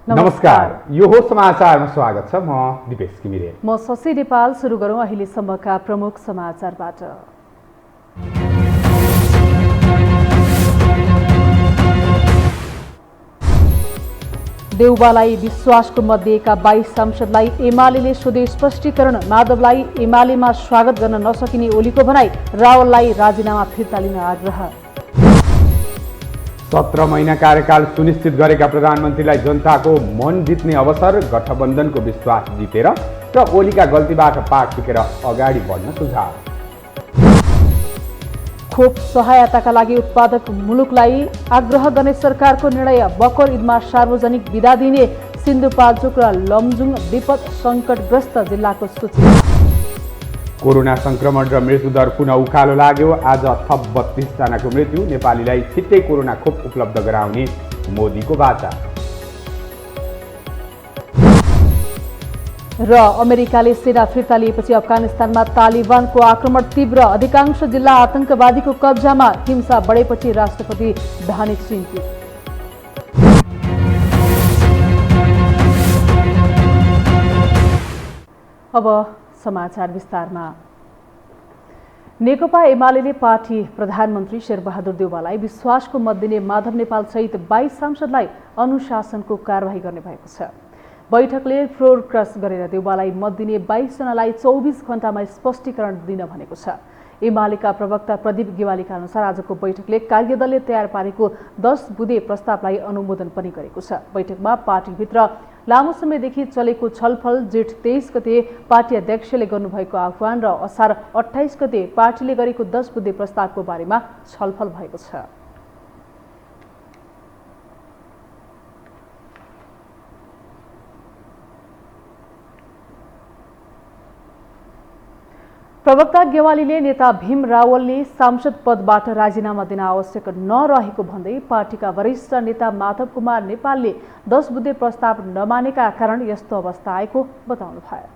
नमस्कार, यो हो समाचारमा स्वागत छ। म दिपेश घिमिरे। म शशि नेपाल। सुरु गरौँ अहिलेसम्मका प्रमुख समाचारबाट। देउवालाई विश्वासको मत दिएका 22 सांसदलाई एमालेले सोधे स्पष्टीकरण। माधवलाई एमालेमा स्वागत गर्न नसकिने ओलीको भनाई। रावललाई राजीनामा फिर्ता लिन आग्रह। 17 महिना कार्यकाल सुनिश्चित गरेका प्रधानमन्त्रीलाई जनताको मन जित्ने अवसर, गठबन्धनको विश्वास जितेर र ओलीका गल्तीबाट पाठ सिकेर अगाडि बढ्न सुझाव। खोप सहायताका लागि उत्पादक मुलुकलाई आग्रह गर्ने सरकारको निर्णय। बकर ईदमा सार्वजनिक बिदा दिने। सिन्धुपाल्चोक र लमजुङ विपद सङ्कटग्रस्त जिल्लाको सूची। कोरोना संक्रमण र मृत्युदर पुनः उकालो लाग्यो। आज थप 32 जनाको मृत्यु। नेपालीलाई छिट्टै कोरोना खोप उपलब्ध गराउने मोदीको बाचा। र अमेरिकाले सेना फिर्ता लिएपछि अफगानिस्तानमा तालिबानको आक्रमण तीव्र। अधिकांश जिल्ला आतंकवादीको कब्जामा। हिंसा बढेपछि राष्ट्रपति धानिक चिन्तित। अब समाचार विस्तारमा। नेकपा एमाले पार्टी प्रधानमन्त्री शेरबहादुर देउवालाई विश्वासको मत दिने माधव नेपाल सहित 22 सांसदलाई अनुशासनको कारबाही गर्ने भएको छ। बैठकले फ्लोर क्रस गरेर देउवालाई मत दिने 22 जनालाई 24 घण्टामा स्पष्टीकरण दिन भनेको छ। एमालेका प्रवक्ता प्रदीप गेवालीका अनुसार आजको बैठकले कार्यदलले तयार पारेको 10 बुँदे प्रस्तावलाई अनुमोदन पनि गरेको छ। बैठकमा पार्टीभित्र लामो समयदेखि चलेको छलफल, जेठ 23 गते पार्टी अध्यक्षले गर्नुभएको आह्वान र असार 28 गते पार्टीले गरेको 10 बुँदे प्रस्तावको बारेमा छलफल भएको छ। प्रवक्ता गेवालीले नेता भीम रावलले सांसद पदबाट राजीनामा दिन आवश्यक नरहेको भन्दै पार्टीका वरिष्ठ नेता माधव कुमार नेपालले 10 बुँदे प्रस्ताव नमानेका कारण यस्तो अवस्था आएको बताउनु भयो।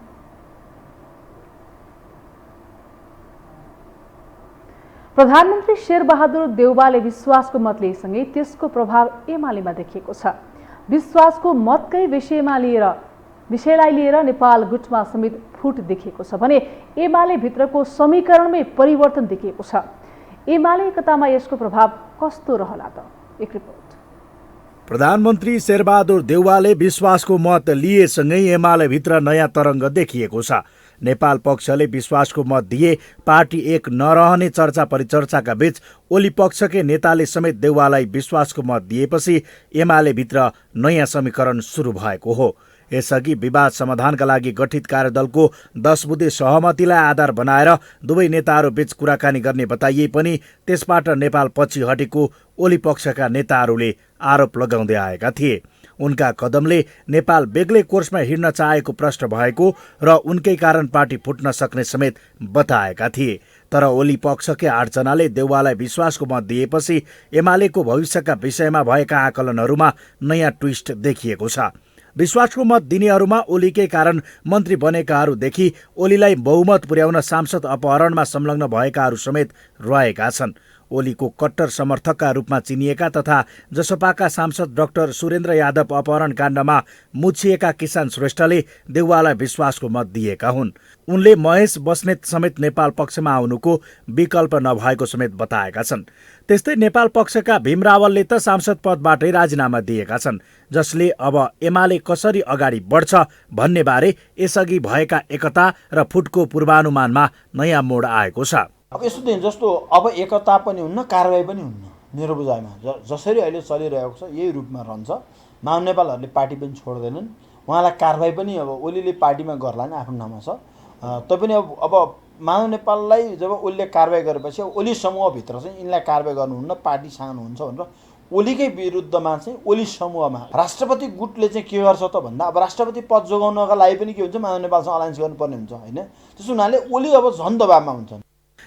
प्रधानमन्त्री शेरबहादुर देउवाले विश्वासको मत लिएसँगै त्यसको प्रभाव एमालेमा देखिएको छ। विश्वासको मतकै विषयलाई लिएर नेपाल गुटमा समेत फुट देखिएको छ भने एमाले भित्रको समीकरणमै परिवर्तन देखिएको छ। एमाले एकतामा यसको प्रभाव कस्तो रहला त? एक रिपोर्ट। प्रधानमन्त्री शेरबहादुर देउवाले विश्वासको मत लिएसँगै एमाले भित्र नयाँ तरङ्ग देखिएको छ। नेपाल पक्षले विश्वासको मत दिए पार्टी एक नरहने चर्चा परिचर्चाका बीच ओली पक्षकै नेताले समेत देउवालाई विश्वासको मत दिएपछि एमाले भित्र नयाँ समीकरण सुरु भएको हो। यसअघि विवाद समाधानका लागि गठित कार्यदलको 10 बुँदे सहमतिलाई आधार बनाएर दुवै नेताहरू बीच कुराकानी गर्ने बताइए पनि त्यसबाट नेपाल पछि हटेको ओली पक्षका नेताहरूले आरोप लगाउँदै आएका थिए। उनका कदमले नेपाल बेग्लै कोर्समा हिँड्न चाहेको प्रश्न भएको र उनकै कारण पार्टी फुट्न सक्ने समेत बताएका थिए। तर ओली पक्षकै 8 जनाले देउवालाई विश्वासको मत दिएपछि एमालेको भविष्यका विषयमा भएका आकलनहरूमा नयाँ ट्विस्ट देखिएको छ। विश्वासको मत दिनेहरूमा ओलीकै कारण मन्त्री बनेकाहरूदेखि ओलीलाई बहुमत पुर्याउन सांसद अपहरणमा संलग्न भएकाहरू समेत रहेका छन्। ओलीको कट्टर समर्थकका रूपमा चिनिएका तथा जसपाका सांसद डाक्टर सुरेन्द्र यादव अपहरण काण्डमा मुछिएका किसान श्रेष्ठले देउवालाई विश्वासको मत दिएका हुन्। उनले महेश बस्नेत समेत नेपाल पक्षमा आउनुको विकल्प नभएको समेत बताएका छन्। त्यस्तै नेपाल पक्षका भीम रावलले त सांसद पदबाटै राजीनामा दिएका छन्, जसले अब एमाले कसरी अगाडि बढ्छ भन्ने बारे यसअघि भएका एकता र फुटको पूर्वानुमानमा नयाँ मोड आएको छ। अब यस्तो दिन जस्तो अब एकता पनि हुन्न, कारबाही पनि हुन्न। मेरो बुझाइमा जसरी अहिले चलिरहेको छ यही रूपमा रहन्छ। माधव नेपालहरूले पार्टी पनि छोड्दैनन्, उहाँलाई कारबाही पनि अब ओलीले पार्टीमा गर्ला नि आफ्नो नाममा छ। तैपनि अब माधव नेपाललाई जब ओलीले कारबाही गरेपछि ओली समूहभित्र चाहिँ यिनलाई कारबाही गर्नुहुन्न, पार्टी सानो हुन्छ भनेर ओलीकै विरुद्धमा चाहिँ ओली समूहमा राष्ट्रपति गुटले चाहिँ के गर्छ त भन्दा अब राष्ट्रपति पद जोगाउनका लागि पनि के हुन्छ, माधव नेपालसँग अलायन्स गर्नुपर्ने हुन्छ होइन। त्यसो हुनाले ओली अब झन् दबावमा हुन्छन्।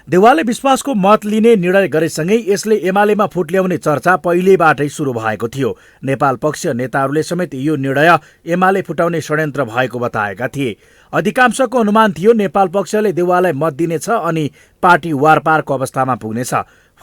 देउवाले विश्वासको मत लिने निर्णय गरेसँगै यसले एमालेमा फुट ल्याउने चर्चा पहिलेबाटै सुरु भएको थियो। नेपाल पक्षीय नेताहरूले समेत यो निर्णय एमाले फुटाउने षड्यन्त्र भएको बताएका थिए। अधिकांशको अनुमान थियो नेपाल पक्षले देउवालाई मत दिनेछ अनि पार्टी वारपारको अवस्थामा पुग्नेछ।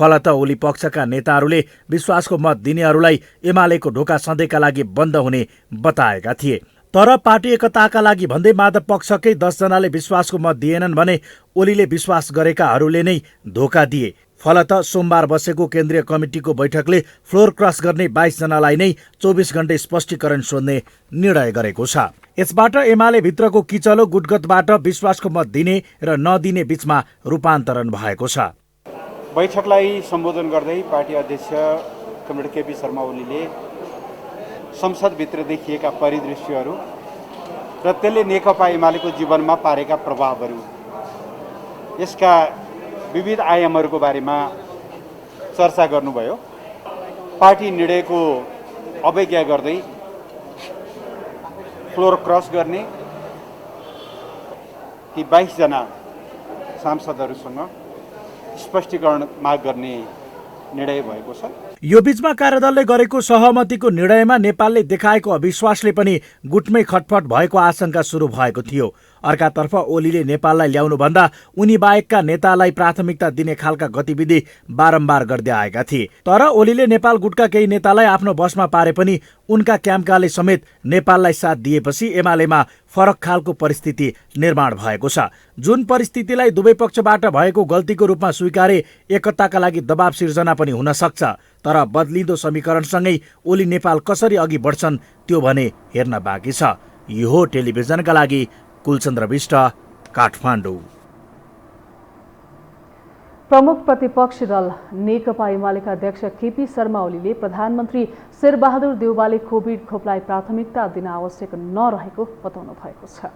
फलत ओली पक्षका नेताहरूले विश्वासको मत दिनेहरूलाई एमालेको ढोका सधैँका लागि बन्द हुने बताएका थिए। तर पार्टी एकताका लागि भन्दै माधव पक्षकै 10 जनाले विश्वासको मत दिएनन् भने ओलीले विश्वास गरेकाहरूले नै धोका दिए। फलत सोमबार बसेको केन्द्रीय कमिटिको बैठकले फ्लोर क्रस गर्ने 22 जनालाई नै 24 घण्टे स्पष्टीकरण सोध्ने निर्णय गरेको छ। यसबाट एमाले भित्रको किचलो गुटगतबाट विश्वासको मत दिने र नदिने बीचमा रूपान्तरण भएको छ। बैठकलाई सम्बोधन गर्दै पार्टी अध्यक्ष कमरेड केपी शर्मा ओलीले संसदभित्र देखिएका परिदृश्यहरू र त्यसले नेकपा एमालेको जीवनमा पारेका प्रभावहरू, यसका विविध आयामहरूको बारेमा चर्चा गर्नुभयो। पार्टी निर्णयको अवज्ञा गर्दै फ्लोर क्रस गर्ने ती 22 जना सांसदहरूसँग स्पष्टीकरण माग गर्ने निर्णय भएको छ। यो बीचमा कार्यदलले गरेको सहमतिको निर्णयमा नेपालले देखाएको अविश्वासले पनि गुटमै खटपट भएको आशंका सुरु भएको थियो। अर्कातर्फ ओलीले नेपाललाई ल्याउनुभन्दा उनी बाहेकका नेतालाई प्राथमिकता दिने खालका गतिविधि बारम्बार गर्दै आएका थिए। तर ओलीले नेपाल गुटका केही नेतालाई आफ्नो बसमा पारे पनि उनका क्याम्पकाले समेत नेपाललाई साथ दिएपछि एमालेमा फरक खालको परिस्थिति निर्माण भएको छ। जुन परिस्थितिलाई दुवै पक्षबाट भएको गल्तीको रूपमा स्वीकारे एकताका लागि दबाव सिर्जना पनि हुन सक्छ। तर बदलिँदो समीकरणसँगै ओली नेपाल कसरी अघि बढ्छन् त्यो भने हेर्न बाँकी छ। यो टेलिभिजनका लागि कुलचन्द्र विष्ट, काठमाडौँ। प्रमुख प्रतिपक्षी दल नेकपा एमालेका अध्यक्ष केपी शर्मा ओलीले प्रधानमन्त्री शेरबहादुर देउवाले कोभिड खोपलाई प्राथमिकता दिन आवश्यक नरहेको बताउनु भएको छ।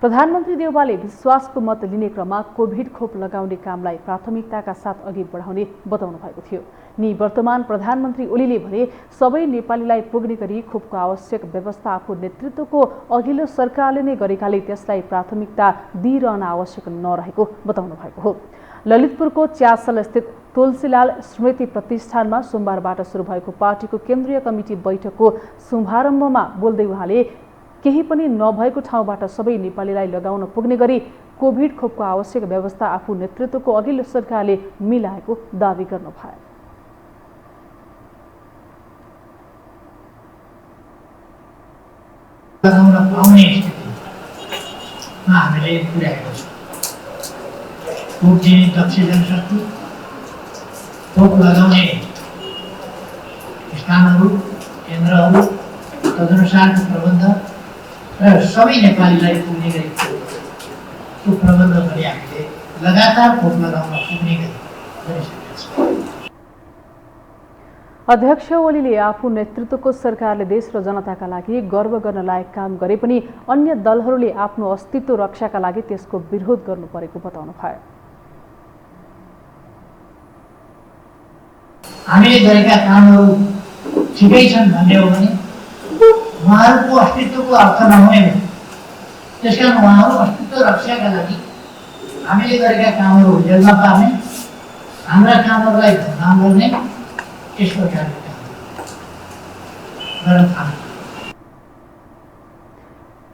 प्रधानमन्त्री देउवाले विश्वासको मत लिने क्रममा कोभिड खोप लगाउने कामलाई प्राथमिकताका साथ अघि बढाउने बताउनु भएको थियो। निवर्तमान प्रधानमन्त्री ओलीले भने सबै नेपालीलाई पुग्ने गरी खोपको आवश्यक व्यवस्था आफू नेतृत्वको अघिल्लो सरकारले नै गरेकाले त्यसलाई प्राथमिकता दिइरहन आवश्यक नरहेको बताउनु भएको हो। ललितपुरको च्यासल स्थित तुलसीलाल स्मृति प्रतिष्ठानमा सोमबारबाट सुरु भएको पार्टीको केन्द्रीय कमिटी बैठकको शुभारम्भमा बोल्दै उहाँले केही पनि नभएको ठाउँबाट सबै नेपालीलाई लगाउन पुग्ने गरी कोभिड खोपको आवश्यक व्यवस्था आफू नेतृत्वको अघिल्लो सरकारले मिलाएको दावी गर्नुभयो। लगाउन पाउने स्थितिमा हामीले पुर्याएको छौँ। खोप दिने दक्ष जनशक्ति, खोप लगाउने स्थानहरू, केन्द्रहरू, तदनुसारको प्रबन्ध र सबै नेपालीलाई पुग्ने गरी त्यो प्रबन्ध गरी हामीले लगातार खोप लगाउन पुग्ने गरी गरिसकेका छौँ। अध्यक्ष ओलीले आफू नेतृत्वको सरकारले देश र जनताका लागि गर्व गर्न लायक काम गरे पनि अन्य दलहरूले आफ्नो अस्तित्व रक्षाका लागि त्यसको विरोध गर्नु परेको बताउनु भयो। हामीले गरेका कामहरू ठिकै छन् भन्ने हो भने उहाँहरूको अस्तित्वको अर्थ नहुने हो। त्यसकारण उहाँहरू अस्तित्व रक्षाका लागि हामीले गरेका कामहरू जेलमा पार्ने, हाम्रा कामहरूलाई बदनाम गर्ने, त्यस प्रकारले गर्न थाले।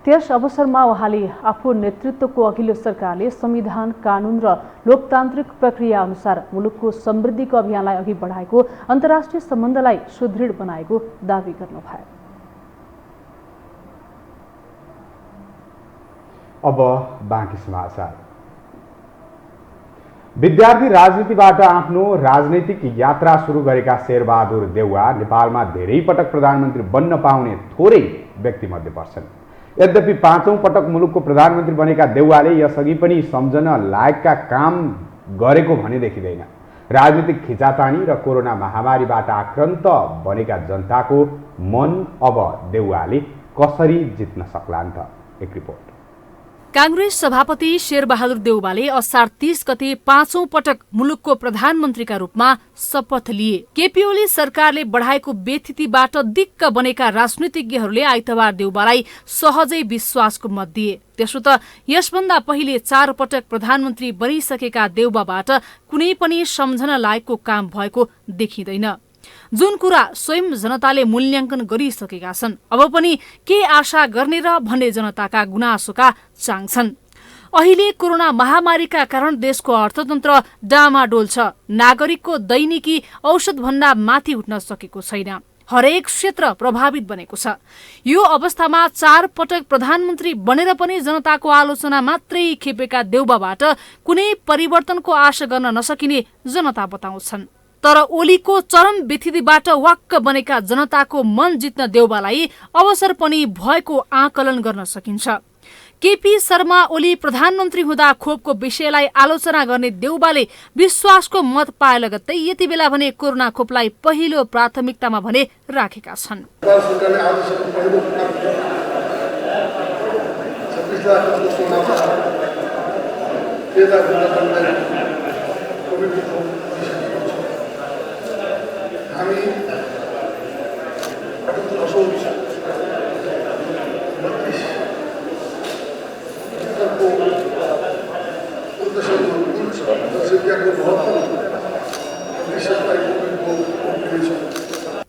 त्यस अवसरमा उहाँले आफू नेतृत्वको अघिल्लो सरकारले संविधान, कानून र लोकतान्त्रिक प्रक्रिया अनुसार मुलुकको समृद्धिको अभियानलाई अघि बढाएको, अन्तर्राष्ट्रिय सम्बन्धलाई सुदृढ बनाएको दावी गर्नुभयो। अब बाँकी समाचार। विद्यार्थी राजनीतिबाट आफ्नो राजनैतिक यात्रा सुरु गरेका शेरबहादुर देउवा नेपालमा धेरै पटक प्रधानमन्त्री बन्न पाउने थोरै व्यक्तिमध्ये पर्छन्। यद्यपि 5औं पटक मुलुकको प्रधानमन्त्री बनेका देउवाले यसअघि पनि सम्झन लायकका काम गरेको भने देखिँदैन। राजनीतिक खिचातानी र कोरोना महामारीबाट आक्रान्त बनेका जनताको मन अब देउवाले कसरी जित्न सक्लान् त? एक रिपोर्ट। कांग्रेस सभापति शेरबहादुर देउवाले असार 30 गते 5औं पटक मुलुकको प्रधानमन्त्रीका रूपमा शपथ लिए। केपी ओली सरकारले बढाएको बेथितिबाट दिक्क बनेका राजनीतिज्ञहरूले आइतबार देउवालाई सहजै विश्वासको मत दिए। त्यसो त यसभन्दा पहिले 4 पटक प्रधानमन्त्री बनिसकेका देउवाबाट कुनै पनि सम्झन लायकको काम भएको देखिँदैन। जुन कुरा स्वयं जनताले मूल्याङ्कन गरिसकेका छन्, अब पनि के आशा गर्ने र भन्ने जनताका गुनासोका चाङ छन्। अहिले कोरोना महामारीका कारण देशको अर्थतन्त्र डामाडोल छ। नागरिकको दैनिकी औषधभन्दा माथि उठ्न सकेको छैन। हरेक क्षेत्र प्रभावित बनेको छ। यो अवस्थामा 4 पटक प्रधानमन्त्री बनेर पनि जनताको आलोचना मात्रै खेपेका देउबाबाट कुनै परिवर्तनको आशा गर्न नसकिने जनता बताउँछन्। तर ओलीको चरम व्यथितिबाट वाक्क बनेका जनताको मन जित्न देउबालाई अवसर पनि भएको आकलन गर्न सकिन्छ। केपी शर्मा ओली प्रधानमन्त्री हुँदा खोपको विषयलाई आलोचना गर्ने देउबाले विश्वासको मत पाए लगत्तै यति बेला भने कोरोना खोपलाई पहिलो प्राथमिकतामा भने राखेका छन्।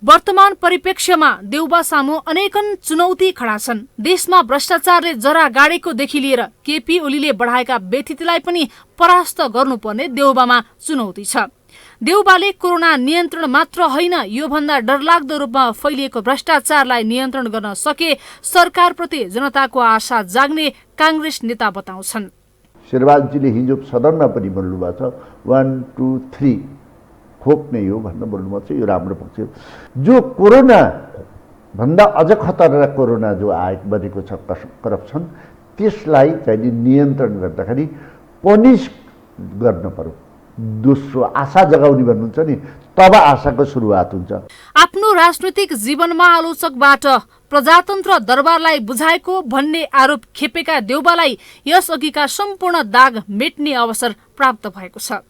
वर्तमान परिप्रेक्ष्यमा देउबा सामु अनेकन चुनौती खडा छन्। देशमा भ्रष्टाचारले जरा गाडेकोदेखि लिएर केपी ओलीले बढाएका व्यथितिलाई पनि परास्त गर्नुपर्ने देउबामा चुनौती छ। देउबाले कोरोना नियन्त्रण मात्र होइन, योभन्दा डरलाग्दो रूपमा फैलिएको भ्रष्टाचारलाई नियन्त्रण गर्न सके सरकारप्रति जनताको आशा जाग्ने काङ्ग्रेस नेता बताउँछन्। शेरबहादुरजीले हिजो सदनमा पनि भन्नुभएको छ 1 2 3 खोप नै हो भनेर बोल्नुभएको छ। यो राम्रो पक्ष हो। जो कोरोना भन्दा अझ खतरनाक कोरोना जो बनेको छ करप्सन, त्यसलाई चाहिँ नियन्त्रण गर्दाखेरि पनिस गर्न पर्यो। दोस्रो आशा जगाउने भन्नुहुन्छ नि, तब आशाको सुरुवात हुन्छ। आफ्नो राजनैतिक जीवनमा आलोचकबाट प्रजातन्त्र दरबारलाई बुझाएको भन्ने आरोप खेपेका देउबालाई यसअघिका सम्पूर्ण दाग मेट्ने अवसर प्राप्त भएको छ।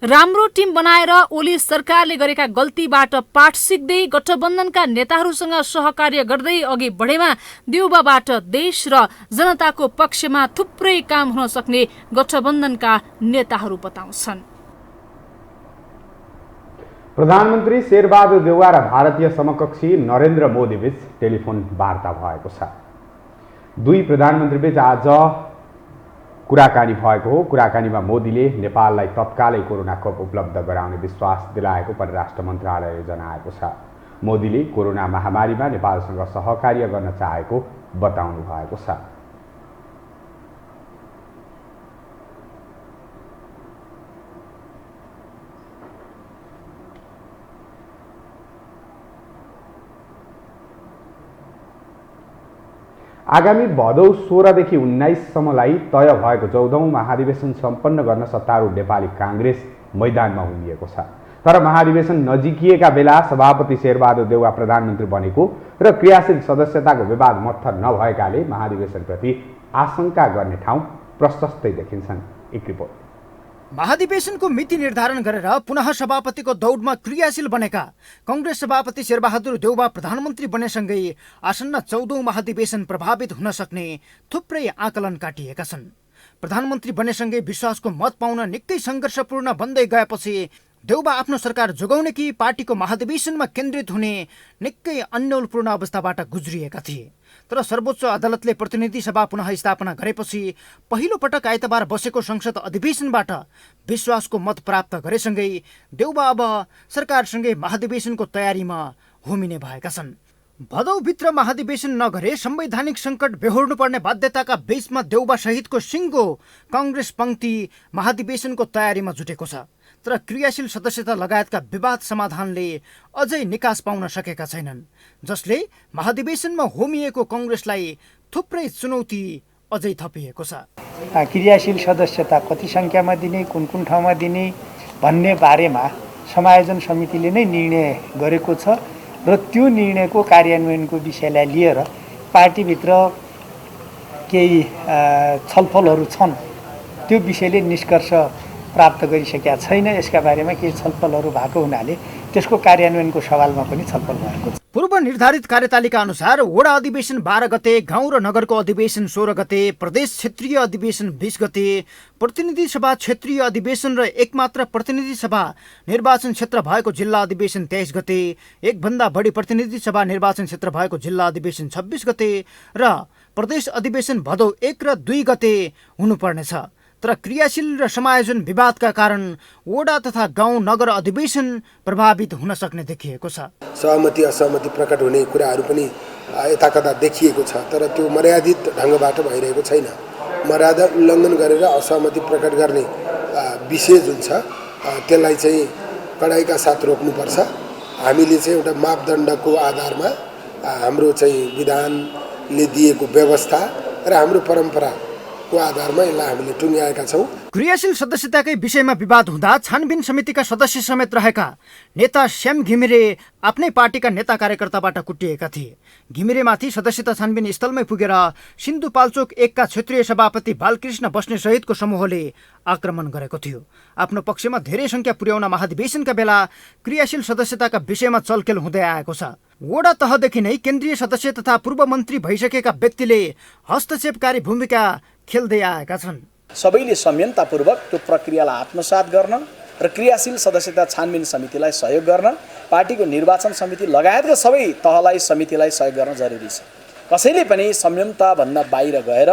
राम्रो टिम बनाएर ओली सरकारले गरेका गल्तीबाट पाठ सिक्दै गठबन्धनका नेताहरूसँग सहकार्य गर्दै अघि बढेमा देउबाबाट देश र जनताको पक्षमा थुप्रै काम हुन सक्ने गठबन्धनका नेताहरू बताउँछन्। प्रधानमन्त्री शेरबहादुर देउवा र भारतीय समकक्षी नरेन्द्र मोदी बीच टेलिफोन वार्ता भएको छ। दुई प्रधानमन्त्री बीच आज कुराकानी भएको हो। कुराकानीमा मोदीले नेपाललाई तत्कालै कोरोना खोप उपलब्ध गराउने विश्वास दिलाएको परराष्ट्र मन्त्रालयले जनाएको छ। मोदीले कोरोना महामारीमा नेपालसँग सहकार्य गर्न चाहेको बताउनु भएको छ। आगामी भदौ 16 देखि 19 सम्मलाई तय भएको 14औं महाधिवेशन सम्पन्न गर्न सत्तारूढ नेपाली काङ्ग्रेस मैदानमा उभिएको छ। तर महाधिवेशन नजिकिएका बेला सभापति शेरबहादुर देउवा प्रधानमन्त्री बनेको र क्रियाशील सदस्यताको विवाद मत्थर नभएकाले महाधिवेशनप्रति आशंका गर्ने ठाउँ प्रशस्तै देखिन्छन्। एक रिपोर्ट। महाधिवेशनको मिति निर्धारण गरेर पुनः सभापतिको दौडमा क्रियाशील बनेका कांग्रेस सभापति शेरबहादुर देउवा प्रधानमन्त्री बनेसँगै आसन्न 14औं महाधिवेशन प्रभावित हुन सक्ने थुप्रै आकलन काटिएका छन्। प्रधानमन्त्री बनेसँगै विश्वासको मत पाउन निकै संघर्षपूर्ण बन्दै गएपछि देउवा आफ्नो सरकार जोगाउने कि पार्टीको महाधिवेशनमा केन्द्रित हुने निकै अन्यलपूर्ण अवस्थाबाट गुज्रिएका थिए। तर सर्वोच्च अदालतले प्रतिनिधि सभा पुनः स्थापना गरेपछि पहिलो पटक आइतबार बसेको संसद अधिवेशनबाट विश्वासको मत प्राप्त गरेसँगै देउवा अब सरकारसँगै महाधिवेशनको तयारीमा होमिने भएका छन्। भदौभित्र महाधिवेशन नगरे संवैधानिक सङ्कट बेहोर्नुपर्ने बाध्यताका बीचमा देउवा सहितको सिङ्गो कांग्रेस पंक्ति महाधिवेशनको तयारीमा जुटेको छ। तर क्रियाशील सदस्यता लगायतका विवाद समाधानले अझै निकास पाउन सकेका छैनन्, जसले महाधिवेशनमा होमिएको कांग्रेसलाई थुप्रै चुनौती अझै थपिएको छ। क्रियाशील सदस्यता कति संख्यामा दिने, कुन कुन ठाउँमा दिने भन्ने बारेमा समायोजन समितिले नै निर्णय गरेको छ र त्यो निर्णयको कार्यान्वयनको विषयलाई लिएर पार्टीभित्र केही छलफलहरू छन्। त्यो विषयले निष्कर्ष प्राप्त गरिसकेका छैन। यसका बारेमा केही छलफलहरू भएको हुनाले त्यसको कार्यान्वयनको सवालमा पनि छलफल भएको छ। पूर्व निर्धारित कार्यतालिका अनुसार वडा अधिवेशन 12 गते, गाउँ र नगरको अधिवेशन 16 गते, प्रदेश क्षेत्रीय अधिवेशन 20 गते, प्रतिनिधि सभा क्षेत्रीय अधिवेशन र एकमात्र प्रतिनिधि सभा निर्वाचन क्षेत्र भएको जिल्ला अधिवेशन 23 गते, एकभन्दा बढी प्रतिनिधि सभा निर्वाचन क्षेत्र भएको जिल्ला अधिवेशन 26 गते र प्रदेश अधिवेशन भदौ 1 र 2 गते हुनुपर्नेछ। तर क्रियाशील र समायोजन विवादका कारण वडा तथा गाउँ नगर अधिवेशन प्रभावित हुन सक्ने देखिएको छ। सहमति असहमति प्रकट हुने कुराहरू पनि यताकता देखिएको छ, तर त्यो मर्यादित ढङ्गबाट भइरहेको छैन। मर्यादा उल्लङ्घन गरेर असहमति प्रकट गर्ने विषय जुन छ त्यसलाई चाहिँ कडाइका साथ रोक्नुपर्छ। हामीले चाहिँ एउटा मापदण्डको आधारमा हाम्रो चाहिँ विधानले दिएको व्यवस्था र हाम्रो परम्परा को आधारमा यसलाई हामीले टुङ्ग्याएका छौँ। क्रियाशील सदस्यताकै विषयमा विवाद हुँदा छानबिन समितिका सदस्य समेत रहेका नेता श्याम घिमिरे आफ्नै पार्टीका नेता कार्यकर्ताबाट कुटिएका थिए। घिमिरेमाथि सदस्यता छानबिन स्थलमै पुगेर सिन्धुपाल्चोक 1 का क्षेत्रीय सभापति बालकृष्ण बस्ने सहितको समूहले आक्रमण गरेको थियो। आफ्नो पक्षमा धेरै संख्या पुर्याउन महाधिवेशनका बेला क्रियाशील सदस्यताका विषयमा चलखेल हुँदै आएको छ। वडा तहदेखि नै केन्द्रीय सदस्य तथा पूर्व मन्त्री भइसकेका व्यक्तिले हस्तक्षेपकारी भूमिका खेल्दै आएका छन्। सबैले संयमतापूर्वक त्यो प्रक्रियालाई आत्मसात गर्न र क्रियाशील सदस्यता छानबिन समितिलाई सहयोग गर्न, पार्टीको निर्वाचन समिति लगायतका सबै तहलाई समितिलाई सहयोग गर्न जरुरी छ। कसैले पनि संयमताभन्दा बाहिर गएर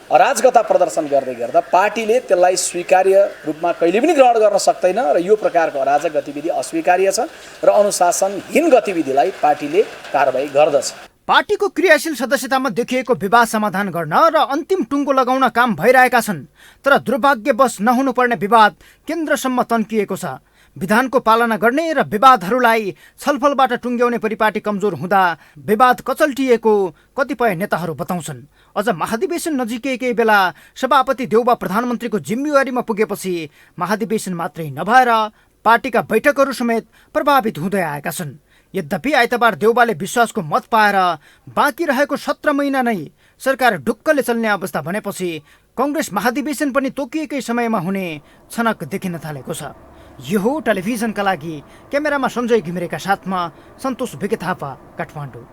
अराजकता प्रदर्शन गर्दै गर्दा पार्टीले त्यसलाई स्वीकार्य रूपमा कहिले पनि ग्रहण गर्न सक्दैन र यो प्रकारको अराजक गतिविधि अस्वीकार्य छ र अनुशासनहीन गतिविधिलाई पार्टीले कारबाही गर्दछ। पार्टीको क्रियाशील सदस्यतामा देखिएको विवाद समाधान गर्न र अन्तिम टुङ्गो लगाउन काम भइरहेका छन्, तर दुर्भाग्यवश नहुनुपर्ने विवाद केन्द्रसम्म तन्किएको छ। विधानको पालना गर्ने र विवादहरूलाई छलफलबाट टुङ्ग्याउने परिपाटी कमजोर हुँदा विवाद कचल्टिएको कतिपय नेताहरू बताउँछन्। अझ महाधिवेशन नजिकै बेला सभापति देउबा प्रधानमन्त्रीको जिम्मेवारीमा पुगेपछि महाधिवेशन मात्रै नभएर पार्टीका बैठकहरू समेत प्रभावित हुँदै आएका छन्। यद्यपि आइतबार देउबाले विश्वासको मत पाएर बाँकी रहेको 17 महिना नै सरकार ढुक्कले चल्ने अवस्था भनेपछि कांग्रेस महाधिवेशन पनि तोकिएकै समयमा हुने छनक देखिन थालेको छ। यो हो टेलिभिजनका लागि क्यामेरामा सञ्जय घिमिरेका साथमा सन्तोष भिके थापा, काठमाडौँ।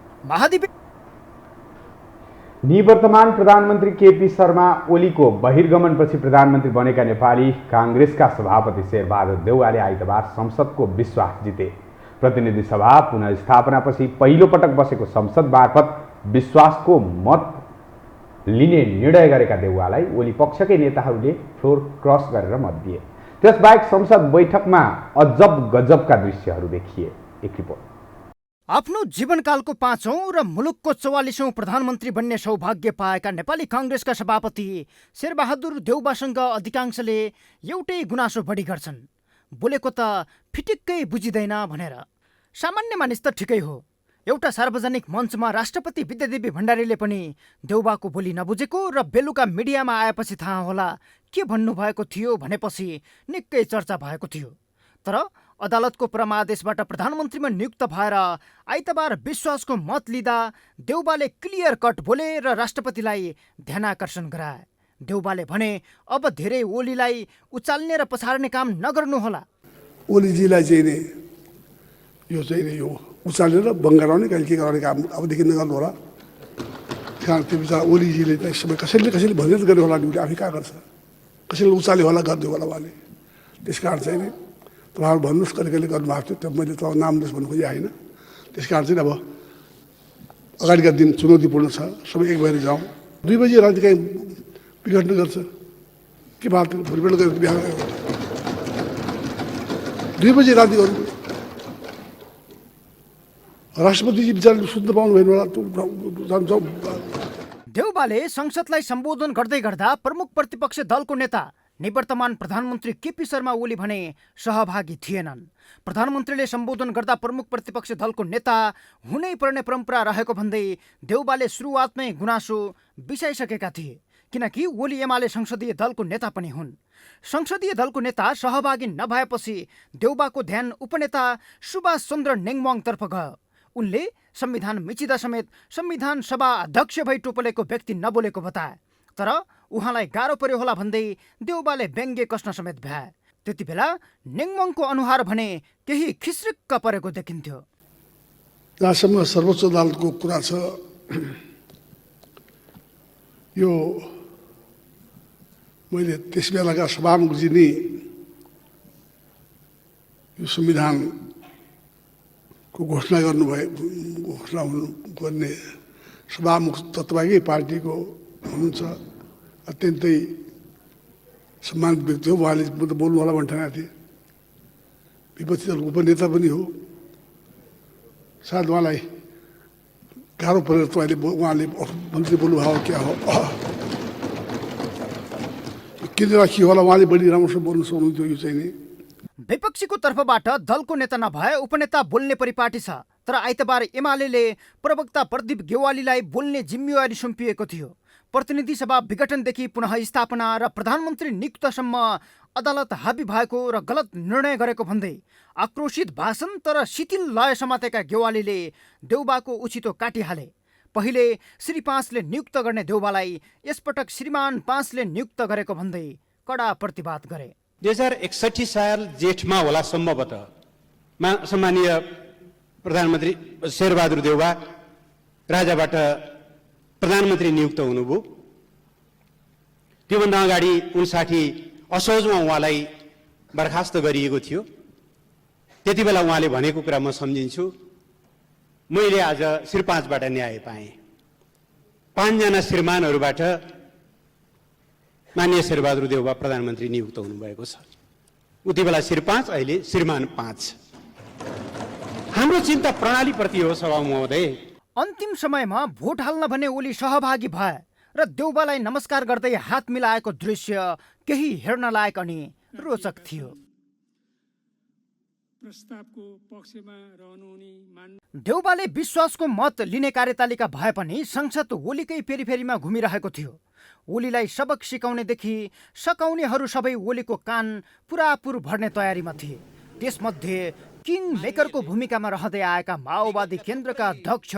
निवर्तमान प्रधानमन्त्री केपी शर्मा ओलीको बहिर्गमनपछि प्रधानमन्त्री बनेका नेपाली कांग्रेसका सभापति शेरबहादुर देउवाले आइतबार संसदको विश्वास जिते। प्रतिनिधि सभा पुनर्स्थापनापछि पहिलो पटक बसेको संसद मार्फत विश्वासको मत लिने निर्णय गरेका देउवालाई ओली पक्षकै नेताहरूले फ्लोर क्रस गरेर मत दिए। त्यसबाहेक संसद बैठकमा अजब गजबका दृश्यहरू देखिए। एक रिपोर्ट। आफ्नो जीवनकालको 5औं र मुलुकको 44औं प्रधानमन्त्री बन्ने सौभाग्य पाएका नेपाली कांग्रेसका सभापति शेरबहादुर देउबासँग अधिकांशले एउटै गुनासो बढी गर्छन्, बोलेको त फिटिक्कै बुझिँदैन भनेर। सामान्य मानिस त ठिकै हो, एउटा सार्वजनिक मञ्चमा राष्ट्रपति विद्यादेवी भण्डारीले पनि देउबाको बोली नबुझेको र बेलुका मिडियामा आएपछि थाहा होला के भन्नुभएको थियो भनेपछि निकै चर्चा भएको थियो। तर अदालतको परमादेशबाट प्रधानमन्त्रीमा नियुक्त भएर आइतबार विश्वासको मत लिँदा देउबाले क्लियर कट बोले र राष्ट्रपतिलाई ध्यानाकर्षण गराए। देउबाले भने अब धेरै ओलीलाई उचाल्ने र पछार्ने काम नगर्नुहोला। ओलीजीलाई चाहिँ नि यो चाहिँ नि यो उचालेर बङ्गाराउने कहिले के गर्ने काम अबदेखि नगर्नु होला। कारण त्यो बिचरा ओलीजीले त समय कसैले भनेर गर्नु होला नि, आफै कहाँ गर्छ, कसैले उचाल्यो होला गरिदियो होला उहाँले। त्यस कारण चाहिँ नि तपाईँहरू भन्नुहोस् कहिले कहिले गर्नुभएको थियो, त्यो मैले त नाम लिस्ट भन्नु खोजेँ होइन। त्यस कारण चाहिँ अब अगाडिका दिन चुनौतीपूर्ण छ, सबै एक भएर जाउँ। 2 बजी राति कहीँ बिघट्नु गर्छ के बात, भोलिपल्ट गएर बिहान 2 बजी राति गर्नु। राष्ट्रपतिजी विचारले सुत्न पाउनु भएन होला। देउबाले संसदलाई सम्बोधन गर्दै गर्दा प्रमुख प्रतिपक्ष दलको नेता निवर्तमान प्रधानमन्त्री केपी शर्मा ओली भने सहभागी थिएनन्। प्रधानमन्त्रीले सम्बोधन गर्दा प्रमुख प्रतिपक्ष दलको नेता हुनै पर्ने परम्परा रहेको भन्दै देउबाले सुरुवातमै गुनासो बिसाइसकेका थिए, किनकि ओली एमाले संसदीय दलको नेता पनि हुन्। संसदीय दलको नेता सहभागी नभएपछि देउबाको ध्यान उपनेता सुभाष चन्द्र नेङवाङतर्फ गयो। उनले संविधान मिचिदा समेत संविधान सभा अध्यक्ष भई टोपलेको व्यक्ति नबोलेको बताए। तर उहाँलाई गाह्रो पर्यो होला भन्दै देउबाले व्यङ्ग्य कस्न समेत भ्याए। त्यति बेला नेङवाङको अनुहार भने केही खिस्रिक्क परेको देखिन्थ्यो। जहाँसम्म सर्वोच्च अदालतको कुरा छ, यो मैले त्यस बेलाका सभामुखजी नै यो संविधानको घोषणा गर्ने सभामुख तत्त्वकै पार्टीको हुनुहुन्छ, अत्यन्तै सम्मानित व्यक्ति हो। उहाँले म त बोल्नु होला भन्ने ठानेको थिएँ। विपक्षी दलको उपनेता पनि हो। सायद उहाँलाई गाह्रो परेर उहाँले मन्त्री बोल्नुभयो क्या हो, किन राखियो होला, उहाँले बढी राम्रोसँग बोल्नु सक्नुहुन्थ्यो। यो चाहिँ नि विपक्षीको तर्फबाट दलको नेता नभए उपनेता बोल्ने परिपाटी छ, तर आइतबार एमाले प्रवक्ता प्रदीप गेवालीलाई बोल्ने जिम्मेवारी सुम्पिएको थियो। प्रतिनिधि सभा विघटनदेखि पुनः स्थापना र प्रधानमन्त्री नियुक्तसम्म अदालत हाबी भएको र गलत निर्णय गरेको भन्दै आक्रोशित भाषण तर शिथिल लय समातेका गेवालीले देउबाको उछितो काटिहाले। पहिले श्री 5ले नियुक्त गर्ने देउबालाई यसपटक श्रीमान 5ले नियुक्त गरेको भन्दै कडा प्रतिवाद गरे। 2061 साल जेठमा होला सम्भवतः सम्मानीय प्रधानमन्त्री शेरबहादुर देउबा राजाबाट प्रधानमन्त्री नियुक्त हुनुभयो। त्योभन्दा अगाडि 59 असोजमा उहाँलाई बर्खास्त गरिएको थियो। त्यति बेला उहाँले भनेको कुरा म सम्झिन्छु। मैले आज श्री 5बाट न्याय पाएँ। 5 जना श्रीमानहरूबाट माननीय शेरबहादुर देउबा प्रधानमन्त्री नियुक्त हुनुभएको छ। उति बेला श्री 5, अहिले श्रीमान 5। हाम्रो चिन्ता प्रणालीप्रति हो सभा महोदय। अन्तिम समयमा भोट हाल्न भने ओली सहभागी भए र देउबालाई नमस्कार गर्दै हात मिलाएको दृश्य केही हेर्न लायक अनि रोचक थियो। प्रस्तावको पक्षमा रहनुहुने देउबाले विश्वासको मत लिने कार्यतालिका भए पनि संसद ओलीकै फेरिफेरीमा घुमिरहेको थियो। ओलीलाई सबक सिकाउनेदेखि सकाउनेहरू सबै ओलीको कान पुरापुर भर्ने तयारीमा थिए। त्यसमध्ये किङ मेकरको भूमिकामा रहँदै आएका माओवादी केन्द्रका अध्यक्ष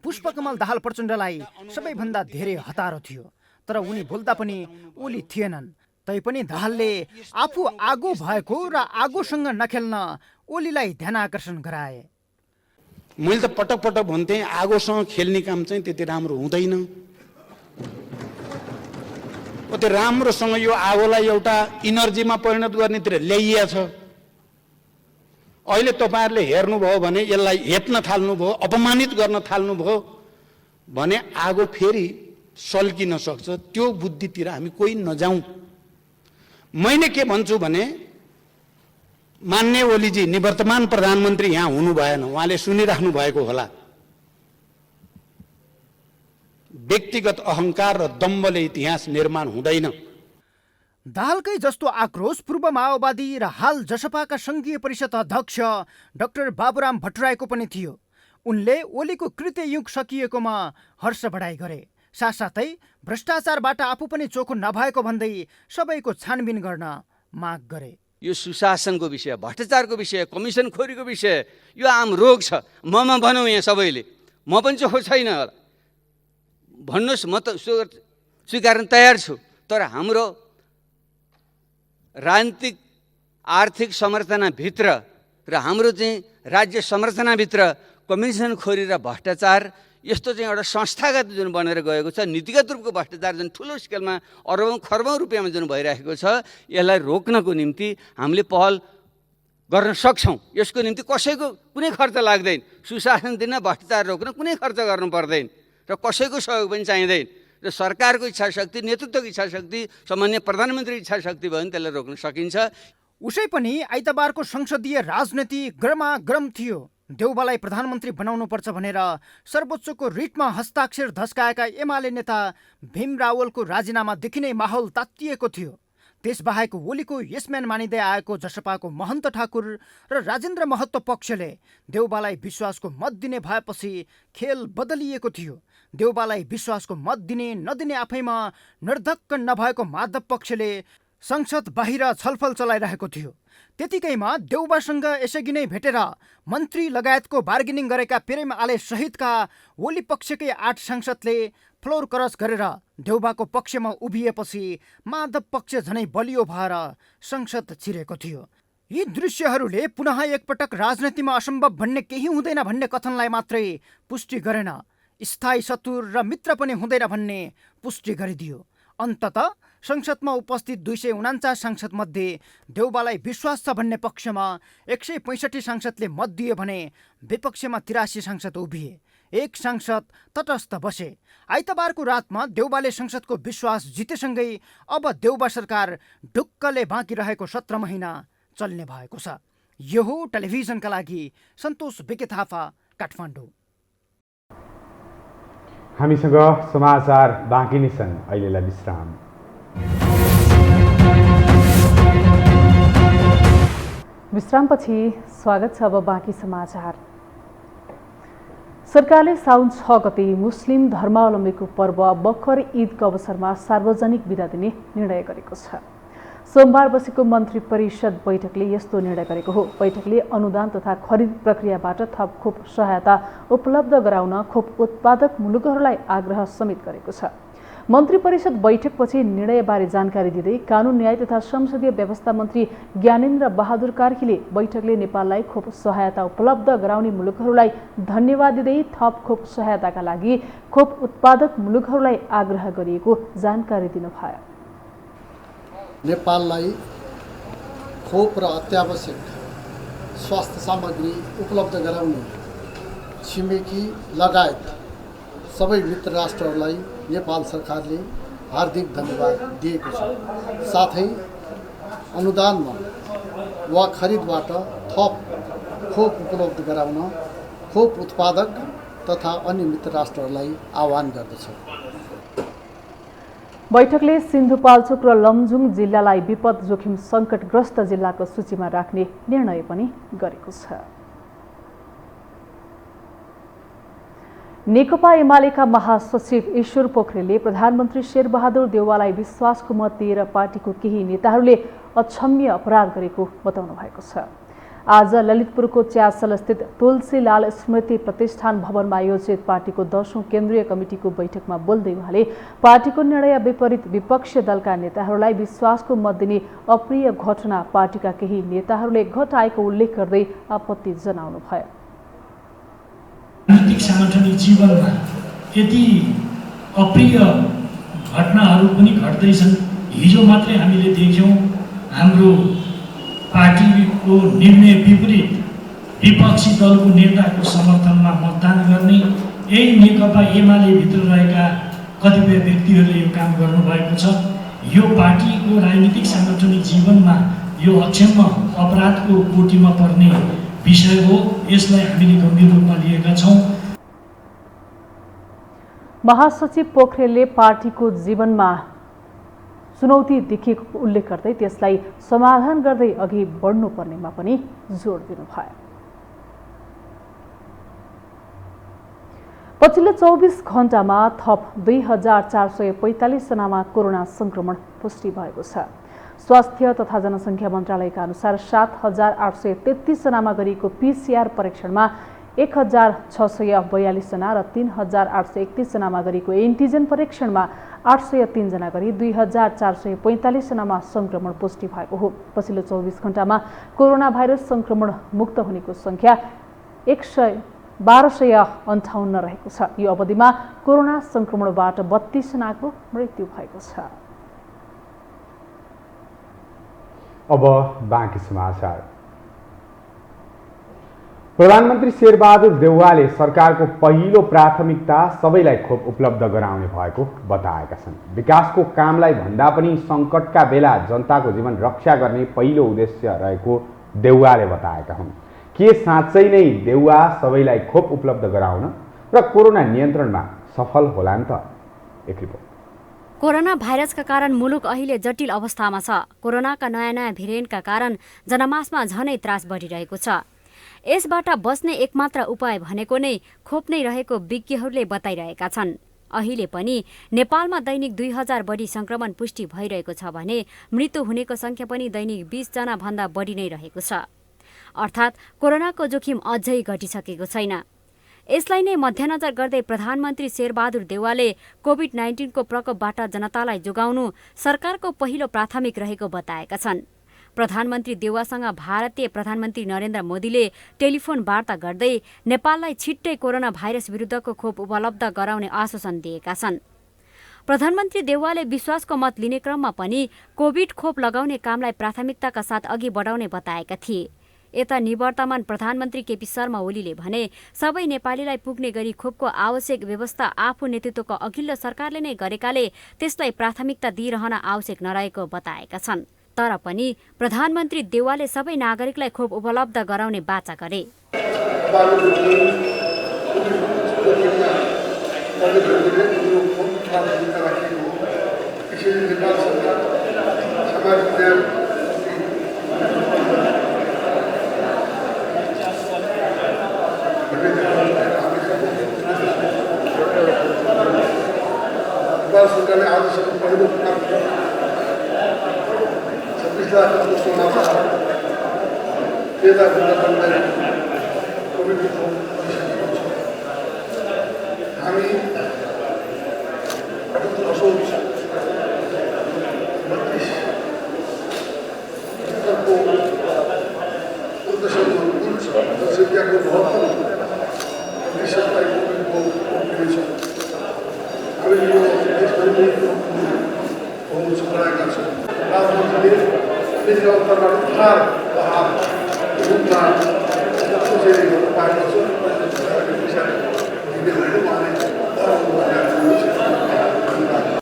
पुष्पकमल दाहाल प्रचण्डलाई सबैभन्दा धेरै हतारो थियो। तर उनी बोल्दा पनि ओली थिएनन्। तैपनि दाहालले आफू आगो भएको र आगोसँग नखेल्न ओलीलाई ध्यान आकर्षण गराए। मैले त पटक पटक भन्थेँ आगोसँग खेल्ने काम चाहिँ त्यति राम्रो हुँदैन। त्यो राम्रोसँग यो आगोलाई एउटा इनर्जीमा परिणत गर्नेतिर ल्याइएको छ। अहिले तपाईँहरूले हेर्नुभयो भने यसलाई हेप्न थाल्नुभयो, अपमानित गर्न थाल्नुभयो भने आगो फेरि सल्किन सक्छ। त्यो बुद्धितिर हामी कोही नजाउँ। मैले के भन्छु भने मान्य ओलीजी निवर्तमान प्रधानमन्त्री यहाँ हुनु भएन, उहाँले सुनिराख्नु भएको होला। व्यक्तिगत अहङ्कार र दम्बले इतिहास निर्माण हुँदैन। दाहालकै जस्तो आक्रोश पूर्व माओवादी र हाल जसपाका संघीय परिषद अध्यक्ष डाक्टर बाबुराम भट्टराईको पनि थियो। उनले ओलीको कृत्ययुग सकिएकोमा हर्ष बढाइ गरे। साथसाथै भ्रष्टाचारबाट आफू पनि चोखो नभएको भन्दै सबैको छानबिन गर्न माग गरे। यो सुशासनको विषय, भ्रष्टाचारको विषय, कमिसन खोरीको विषय यो आम रोग छ। ममा भनौँ यहाँ सबैले, म पनि चोखो छैन होला भन्नुहोस्, म त स्वीकार्न तयार छु। तर हाम्रो राजनीतिक आर्थिक संरचनाभित्र र हाम्रो चाहिँ राज्य संरचनाभित्र कमिसन खोरी र भ्रष्टाचार यस्तो चाहिँ एउटा संस्थागत जुन बनेर गएको छ, नीतिगत रूपको भ्रष्टाचार जुन ठुलो स्केलमा अरबौं खरबौं रुपियाँमा जुन भइरहेको छ, यसलाई रोक्नको निम्ति हामीले पहल गर्न सक्छौँ। यसको निम्ति कसैको कुनै खर्च लाग्दैन। सुशासन दिन, भ्रष्टाचार रोक्न कुनै खर्च गर्नु पर्दैन र कसैको सहयोग पनि चाहिँदैन। र सरकारको इच्छा शक्ति, नेतृत्वको इच्छा शक्ति, सामान्य प्रधानमन्त्री इच्छा शक्ति भयो भने त्यसलाई रोक्न सकिन्छ। उसै पनि आइतबारको संसदीय राजनीति गरमागरम थियो। देउबालाई प्रधानमन्त्री बनाउनुपर्छ भनेर सर्वोच्चको रिटमा हस्ताक्षर धस्काएका एमाले नेता भीम रावलको राजीनामादेखि नै माहौल तातिएको थियो। त्यसबाहेक ओलीको यसम्यान मानिँदै आएको जसपाको महन्त ठाकुर र राजेन्द्र महतो पक्षले देउबालाई विश्वासको मत दिने भएपछि खेल बदलिएको थियो। देउबालाई विश्वासको मत दिने नदिने आफैमा निर्धक्क नभएको माधव पक्षले संसद बाहिर छलफल चलाइरहेको थियो। त्यतिकैमा देउबासँग यसअघि नै भेटेर मन्त्री लगायतको बार्गेनिङ गरेका प्रेम आले सहितका ओली पक्षकै 8 सांसदले फ्लोर क्रस गरेर देउबाको पक्षमा उभिएपछि माधव पक्ष झनै बलियो भएर संसद छिरेको थियो। यी दृश्यहरूले पुनः एकपटक राजनीतिमा असम्भव भन्ने केही हुँदैन भन्ने कथनलाई मात्रै पुष्टि गरेन, स्थायी शत्रु र मित्र पनि हुँदैन भन्ने पुष्टि गरिदियो। अन्ततः संसदमा उपस्थित 249 सांसद मध्ये देउबालाई विश्वास छ भन्ने पक्षमा 165 सांसदले मत दिए भने विपक्षमा 83 सांसद उभिए। एक सांसद तटस्थ बसे। आइतबारको रातमा देउबाले संसदको विश्वास जितेसँगै अब देउबा सरकार ढुक्कले बाँकी रहेको 17 महिना चल्ने भएको छ। यो हो टेलिभिजनका लागि सन्तोष बिके थापा, काठमाडौँ। हामीसँग समाचार बाँकी नै छन्, अहिलेलाई विश्राम। विश्रामपछि स्वागत छ। अब बाँकी समाचार। सरकारले साउन 6 गते मुस्लिम धर्मावलम्बीको पर्व बकर ईदको अवसरमा सार्वजनिक बिदा दिने निर्णय गरेको छ। सोमबार बसेको मन्त्री परिषद बैठकले यस्तो निर्णय गरेको हो। बैठकले अनुदान तथा खरिद प्रक्रियाबाट थप खोप सहायता उपलब्ध गराउन खोप उत्पादक मुलुकहरूलाई आग्रह समेत गरेको छ। मन्त्री परिषद बैठकपछि निर्णयबारे जानकारी दिँदै कानुन न्याय तथा संसदीय व्यवस्था मन्त्री ज्ञानेन्द्र बहादुर कार्कीले बैठकले नेपाललाई खोप सहायता उपलब्ध गराउने मुलुकहरूलाई धन्यवाद दिँदै थप खोप सहायताका लागि खोप उत्पादक मुलुकहरूलाई आग्रह गरिएको जानकारी दिनुभयो। नेपाललाई खोप र अत्यावश्यक स्वास्थ्य सामग्री उपलब्ध गराउने छिमेकी लगायत सबै मित्र राष्ट्रहरूलाई नेपाल सरकारले हार्दिक धन्यवाद दिएको छ। साथै अनुदानमा वा खरिदबाट थप खोप उपलब्ध गराउन खोप उत्पादक तथा अन्य मित्र राष्ट्रहरूलाई आह्वान गर्दछ। बैठकले सिन्धुपाल्चोक र लमजुङ जिल्लालाई विपद जोखिम सङ्कटग्रस्त जिल्लाको सूचीमा राख्ने निर्णय पनि गरेको छ। नेकपा एमालेका महासचिव ईश्वर पोखरेलले प्रधानमन्त्री शेरबहादुर देउवालाई विश्वासको मत दिएर पार्टीको केही नेताहरूले अक्षम्य अपराध गरेको बताउनु भएको छ। आज ललितपुरको च्यासलस्थित तुलसीलाल स्मृति प्रतिष्ठान भवनमा आयोजित पार्टीको 10औं केन्द्रीय कमिटीको बैठकमा बोल्दै उहाँले पार्टीको निर्णय विपरीत विपक्षी दलका नेताहरूलाई विश्वासको मत दिने अप्रिय घटना पार्टीका केही नेताहरूले घटाएको उल्लेख गर्दै आपत्ति जनाउनुभयो। राजनीतिक साङ्गठनिक जीवनमा यति अप्रिय घटनाहरू पनि घट्दैछन्। हिजो मात्रै हामीले देख्यौँ हाम्रो पार्टीको निर्णय विपरीत विपक्षी दलको नेताको समर्थनमा मतदान गर्ने यही नेकपा एमाले भित्र रहेका कतिपय व्यक्तिहरूले यो काम गर्नुभएको छ। यो पार्टीको राजनीतिक साङ्गठनिक जीवनमा यो अक्षम्य अपराधको कोटीमा पर्ने विषय हो। यसलाई हामीले गम्भीर रूपमा लिएका छौँ। महासचिव पोखरेलले पार्टीको जीवनमा चुनौती देखिएको उल्लेख गर्दै त्यसलाई समाधान गर्दै अघि बढ्नुपर्नेमा पनि जोड दिनुभयो। पछिल्लो 24 घण्टामा थप 2445 जनामा कोरोना संक्रमण पुष्टि भएको छ। स्वास्थ्य तथा जनसङ्ख्या मन्त्रालयका अनुसार 7833 जनामा गरिएको पीसीआर परीक्षणमा 1642 जना र 3831 जनामा गरिएको एन्टिजेन परीक्षणमा 803 जना गरी 2445 जनामा संक्रमण पुष्टि भएको हो। पछिल्लो 24 घण्टामा कोरोना भाइरस संक्रमण मुक्त हुनेको संख्या 1258 रहेको छ। यो अवधिमा कोरोना संक्रमणबाट 32 जनाको मृत्यु भएको छ। अब बाँकी समाचार। प्रधानमन्त्री शेरबहादुर देउवाले सरकारको पहिलो प्राथमिकता सबैलाई खोप उपलब्ध गराउने भएको बताएका छन्। विकासको कामलाई भन्दा पनि सङ्कटका बेला जनताको जीवन रक्षा गर्ने पहिलो उद्देश्य रहेको देउवाले बताएका हुन्। के साँच्चै नै देउवा सबैलाई खोप उपलब्ध गराउन र कोरोना नियन्त्रणमा सफल होलान् त? एक रिपोर्ट। कोरोना भाइरसका कारण मुलुक अहिले जटिल अवस्थामा छ। कोरोनाका नयाँ भेरिएन्टका कारण जनमासमा झनै त्रास बढिरहेको छ। यसबाट बच्ने एकमात्र उपाय भनेको नै खोप नै रहेको विज्ञहरूले बताइरहेका छन्। अहिले पनि नेपालमा दैनिक 2000 बढी संक्रमण पुष्टि भइरहेको छ भने मृत्यु हुनेको संख्या पनि दैनिक 20 जना भन्दा बढी नै रहेको छ। अर्थात् कोरोनाको जोखिम अझै घटिसकेको छैन। यसलाई नै मध्यनजर गर्दै प्रधानमन्त्री शेरबहादुर देउवाले कोभिड-19 को प्रकोपबाट जनतालाई जोगाउनु सरकारको पहिलो प्राथमिक रहेको बताएका छन्। प्रधानमन्त्री देउवासँग भारतीय प्रधानमन्त्री नरेन्द्र मोदीले टेलिफोन वार्ता गर्दै नेपाललाई छिट्टै कोरोना भाइरस विरुद्धको खोप उपलब्ध गराउने आश्वासन दिएका छन्। प्रधानमन्त्री देउवाले विश्वासको मत लिने क्रममा पनि कोभिड खोप लगाउने कामलाई प्राथमिकताका साथ अघि बढाउने बताएका थिए। यता निवर्तमान प्रधानमन्त्री केपी शर्मा ओलीले भने सबै नेपालीलाई पुग्ने गरी खोपको आवश्यक व्यवस्था आफू नेतृत्वको अघिल्लो सरकारले नै गरेकाले त्यसलाई प्राथमिकता दिइरहन आवश्यक नरहेको बताएका छन्। तर पनि प्रधानमन्त्री देउवाले सबै नागरिकलाई खोप उपलब्ध गराउने बाचा गरे। सरकारले आजसम्म पहिलो पटक 26 लाख जस्तो मात्रा कोभिडको खोप दिइसकेको छ। हामी असोज 32 उद्देश्यको कुल जनसङ्ख्याको 72% कोभिडको खोप दिनेछ। हामी यो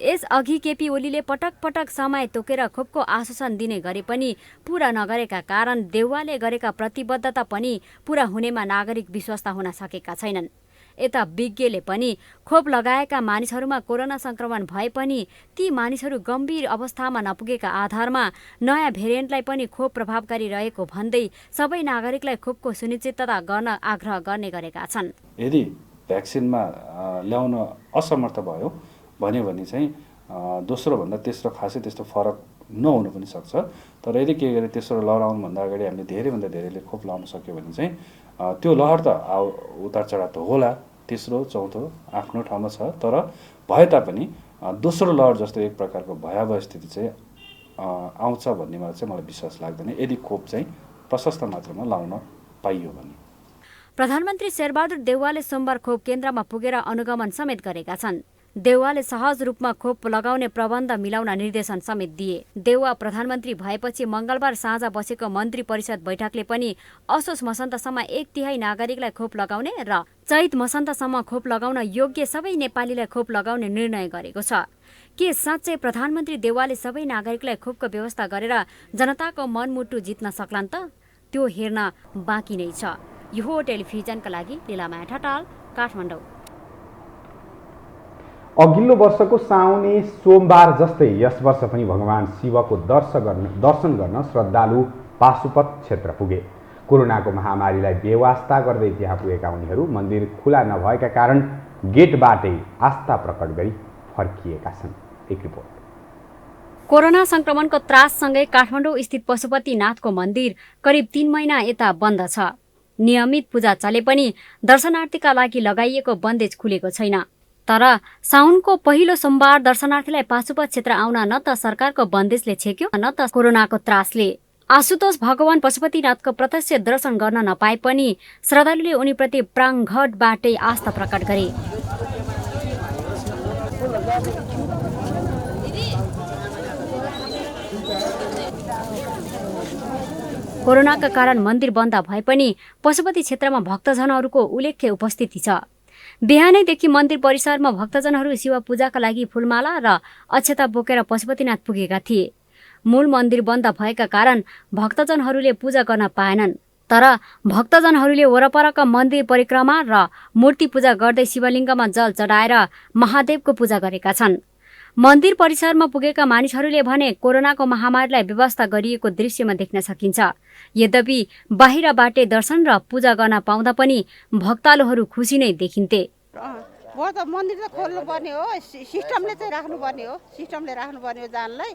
यसअघि केपी ओलीले पटक पटक समय तोकेर खोपको आश्वासन दिने गरे पनि पूरा नगरेका कारण देउवाले गरेका प्रतिबद्धता पनि पूरा हुनेमा नागरिक विश्वस्त हुन सकेका छैनन्। यता विज्ञले पनि खोप लगाएका मानिसहरूमा कोरोना संक्रमण भए पनि ती मानिसहरू गम्भीर अवस्थामा नपुगेका आधारमा नयाँ भेरिएन्टलाई पनि खोप प्रभावकारी रहेको भन्दै सबै नागरिकलाई खोपको सुनिश्चितता गर्न आग्रह गर्ने गरेका छन्। यदि भ्याक्सिनमा ल्याउन असमर्थ भयो भने चाहिँ दोस्रो भन्दा तेस्रो खासै त्यस्तो फरक नहुन पनि सक्छ। तर यदि के गरे तेस्रो लहर आउनुभन्दा अगाडि हामीले धेरैभन्दा धेरैले खोप लाउन सक्यो भने चाहिँ त्यो लहर त उतार चढाव त होला, तेस्रो चौथो आफ्नो ठाउँमा छ। तर भए तापनि दोस्रो लहर जस्तो एक प्रकारको भयावह स्थिति चाहिँ आउँछ भन्नेमा चाहिँ मलाई विश्वास लाग्दैन यदि खोप चाहिँ प्रशस्त मात्रामा लाउन पाइयो भने। प्रधानमन्त्री शेरबहादुर देउवाले सोमबार खोप केन्द्रमा पुगेर अनुगमन समेत गरेका छन्। देउवाले सहज रूपमा खोप लगाउने प्रबन्ध मिलाउन निर्देशन समेत दिए। देउवा प्रधानमन्त्री भएपछि मंगलबार साँझ बसेको मन्त्री परिषद बैठकले पनि असोज मसन्तसम्म 1/3 नागरिकलाई खोप लगाउने र चैत मसन्तसम्म खोप लगाउन योग्य सबै नेपालीलाई खोप लगाउने निर्णय गरेको छ। के साँच्चै प्रधानमन्त्री देउवाले सबै नागरिकलाई खोपको व्यवस्था गरेर जनताको मनमुटु जित्न सक्लान् त? त्यो हेर्न बाँकी नै छ। यो टेलिभिजनका लागि लीलामाया ठटाल, काठमाडौँ। अघिल्लो वर्षको साउने सोमबार जस्तै यस वर्ष पनि भगवान शिवको दर्शन गर्न श्रद्धालु पाशुपत क्षेत्र पुगे। कोरोनाको महामारीलाई बेवास्ता गर्दै त्यहाँ पुगेका उनीहरू मन्दिर खुला नभएका कारण गेटबाटै आस्था प्रकट गरी फर्किएका छन्। एक रिपोर्ट। कोरोना संक्रमणको त्राससँगै काठमाडौँ स्थित पशुपतिनाथको मन्दिर करिब 3 महिना यता बन्द छ। नियमित पूजा चले पनि दर्शनार्थीका लागि लगाइएको बन्देज खुलेको छैन। तर साउनको पहिलो सोमबार दर्शनार्थीलाई पाशुपत क्षेत्र आउन न त सरकारको बन्देजले छेक्यो न त कोरोनाको त्रासले। आशुतोष भगवान पशुपतिनाथको प्रत्यक्ष दर्शन गर्न नपाए पनि श्रद्धालुले उनीप्रति प्राङ्घटबाटै आस्था प्रकट गरे। कोरोनाका कारण मन्दिर बन्द भए पनि पशुपति क्षेत्रमा भक्तजनहरूको उल्लेख्य उपस्थिति छ। बिहानैदेखि मन्दिर परिसरमा भक्तजनहरू शिव पूजाका लागि फूलमाला र अक्षता बोकेर पशुपतिनाथ पुगेका थिए। मूल मन्दिर बन्द भएका कारण भक्तजनहरूले पूजा गर्न पाएनन्। तर भक्तजनहरूले वरपरका मन्दिर परिक्रमा र मूर्ति पूजा गर्दै शिवलिङ्गमा जल चढाएर महादेवको पूजा गरेका छन्। मन्दिर परिसरमा पुगेका मानिसहरूले भने कोरोनाको महामारीलाई व्यवस्था गरिएको दृश्यमा देख्न सकिन्छ। यद्यपि बाहिरबाटै दर्शन र पूजा गर्न पाउँदा पनि भक्तालुहरू खुसी नै देखिन्थे। मन्दिर त खोल्नुपर्ने हो, सिस्टमले चाहिँ राख्नुपर्ने हो, जानलाई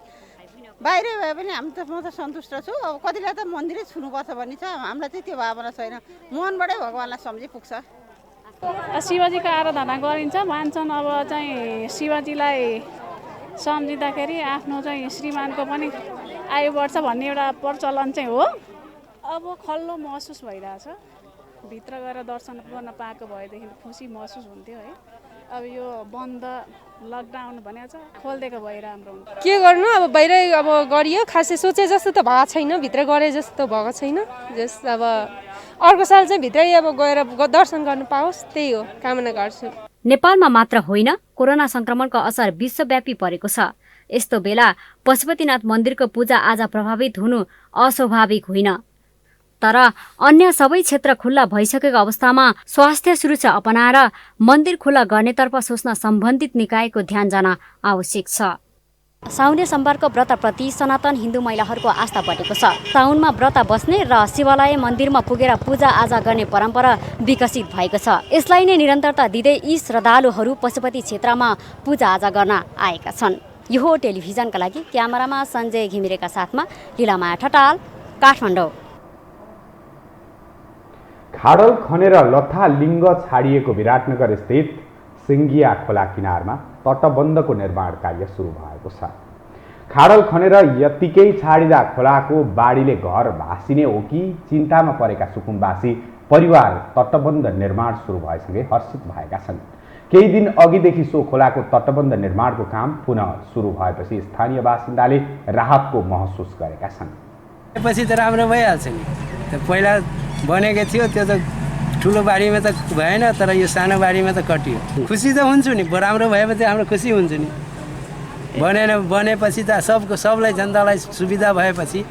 बाहिरै भए पनि हामी त म त सन्तुष्ट छु। अब कतिलाई त मन्दिरै छुनुपर्छ भन्ने छ, हामीलाई चाहिँ त्यो भावना छैन। मनबाटै भगवानलाई सम्झि पुग्छ। शिवजीको आराधना गरिन्छ, मान्छन्। अब चाहिँ शिवजीलाई सम्झिँदाखेरि आफ्नो चाहिँ श्रीमानको पनि आयु बढ्छ भन्ने एउटा प्रचलन चाहिँ हो। अब खल्लो महसुस भइरहेछ। भित्र गएर दर्शन गर्न पाएको भएदेखि खुसी महसुस हुन्थ्यो है। अब यो बन्द लकडाउन भनेको छ खोलिदिएको भए राम्रो हुन्थ्यो। के गर्नु अब बाहिर अब गरियो खासै सोचे जस्तो त भएको छैन, भित्र गरे जस्तो भएको छैन। जस अब अर्को साल चाहिँ भित्रै अब गएर दर्शन गर्नु पाओस् त्यही हो कामना गर्छु। नेपालमा मात्र होइन, कोरोना संक्रमणको असर विश्वव्यापी परेको छ। यस्तो बेला पशुपतिनाथ मन्दिरको पूजा आज प्रभावित हुनु अस्वाभाविक होइन। तर अन्य सबै क्षेत्र खुल्ला भइसकेको अवस्थामा स्वास्थ्य सुरक्षा अपनाएर मन्दिर खुल्ला गर्नेतर्फ सोच्न सम्बन्धित निकायको ध्यान जान आवश्यक छ। साउने सोमबारको व्रतप्रति सनातन हिन्दू महिलाहरूको आस्था बढेको छ। साउनमा व्रत बस्ने र शिवालय मन्दिरमा पुगेर पूजा आजा गर्ने परम्परा विकसित भएको छ। यसलाई नै निरन्तरता दिँदै यी श्रद्धालुहरू पशुपति क्षेत्रमा पूजा आजा गर्न आएका छन्। यो हो टेलिभिजनका लागि क्यामेरामा सञ्जय घिमिरेका साथमा लीलामाया ठटाल, काठमाडौँ। खाडल खनेर लथा लिङ्ग छाडिएको विराटनगर स्थित सिङ्गिया खोला किनारमा तटबन्धको निर्माण कार्य सुरु भएको छ। खाडल खनेर यतिकै छाडिँदा खोलाको बाढीले घर भासिने हो कि चिन्तामा परेका सुकुम्बासी परिवार तटबन्ध निर्माण सुरु भएसँगै हर्षित भएका छन्। केही दिन अघिदेखि सो खोलाको तटबन्ध निर्माणको काम पुनः सुरु भएपछि स्थानीय बासिन्दाले राहतको महसुस गरेका छन्। पछि त राम्रो भइहाल्छ नि, पहिला बनेको थियो त्यो त ठुलो बारीमा त भएन, तर यो सानो बारीमा त कटियो। खुसी त हुन्छु नि, राम्रो भएपछि हाम्रो खुसी हुन्छ नि। बनेपछि त सबलाई जनतालाई सुविधा भएपछि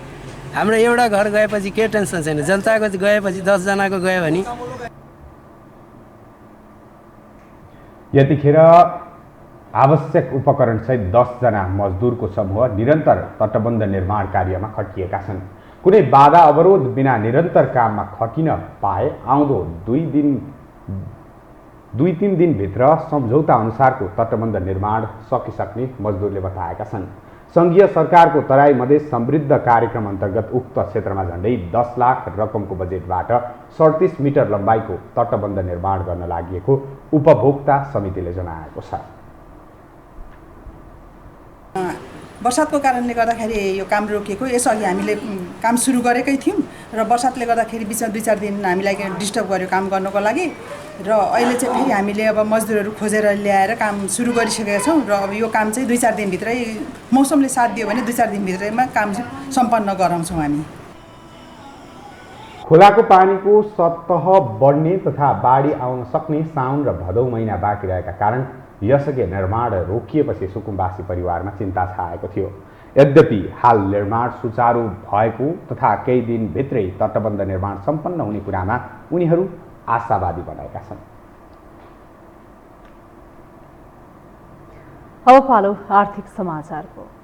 हाम्रो एउटा घर गएपछि के टेन्सन छैन। जनताको गएपछि 10 जनाको गयो भने। यतिखेर आवश्यक उपकरणसहित 10 जना मजदुरको समूह निरन्तर तटबन्ध निर्माण कार्यमा खटिएका छन्। कुनै बाधा अवरोध बिना निरन्तर काममा खटिन पाए आउँदो 2-3 दिनभित्र सम्झौता अनुसारको तटबन्ध निर्माण सकिसक्ने मजदुरले बताएका छन्। सङ्घीय सरकारको तराई मधेस समृद्ध कार्यक्रम अन्तर्गत उक्त क्षेत्रमा झण्डै 10 लाख रकमको बजेटबाट 37 मिटर लम्बाइको तटबन्ध निर्माण गर्न लागि उपभोक्ता समितिले जनाएको छ। बर्सातको कारणले गर्दाखेरि यो काम रोकिएको। यसअघि हामीले काम सुरु गरेकै थियौँ र बर्सातले गर्दाखेरि बिचमा 2-4 दिन हामीलाई डिस्टर्ब गर्यो काम गर्नको लागि र अहिले चाहिँ फेरि हामीले अब मजदुरहरू खोजेर ल्याएर काम सुरु गरिसकेका छौँ र अब यो काम चाहिँ 2-4 दिनभित्रै मौसमले साथ दियो भने 2-4 दिनभित्रैमा काम सम्पन्न गराउँछौँ हामी। खोलाको पानीको सतह बढ्ने तथा बाढी आउन सक्ने साउन र भदौ महिना बाँकी रहेका कारण यसअघि निर्माण रोकिएपछि सुकुम्बासी परिवारमा चिन्ता छाएको थियो। यद्यपि हाल निर्माण सुचारू भएको तथा केही दिनभित्रै तटबन्ध निर्माण सम्पन्न हुने कुरामा उनीहरू आशावादी बनाएका छन्। अब पालो आर्थिक समाचारको।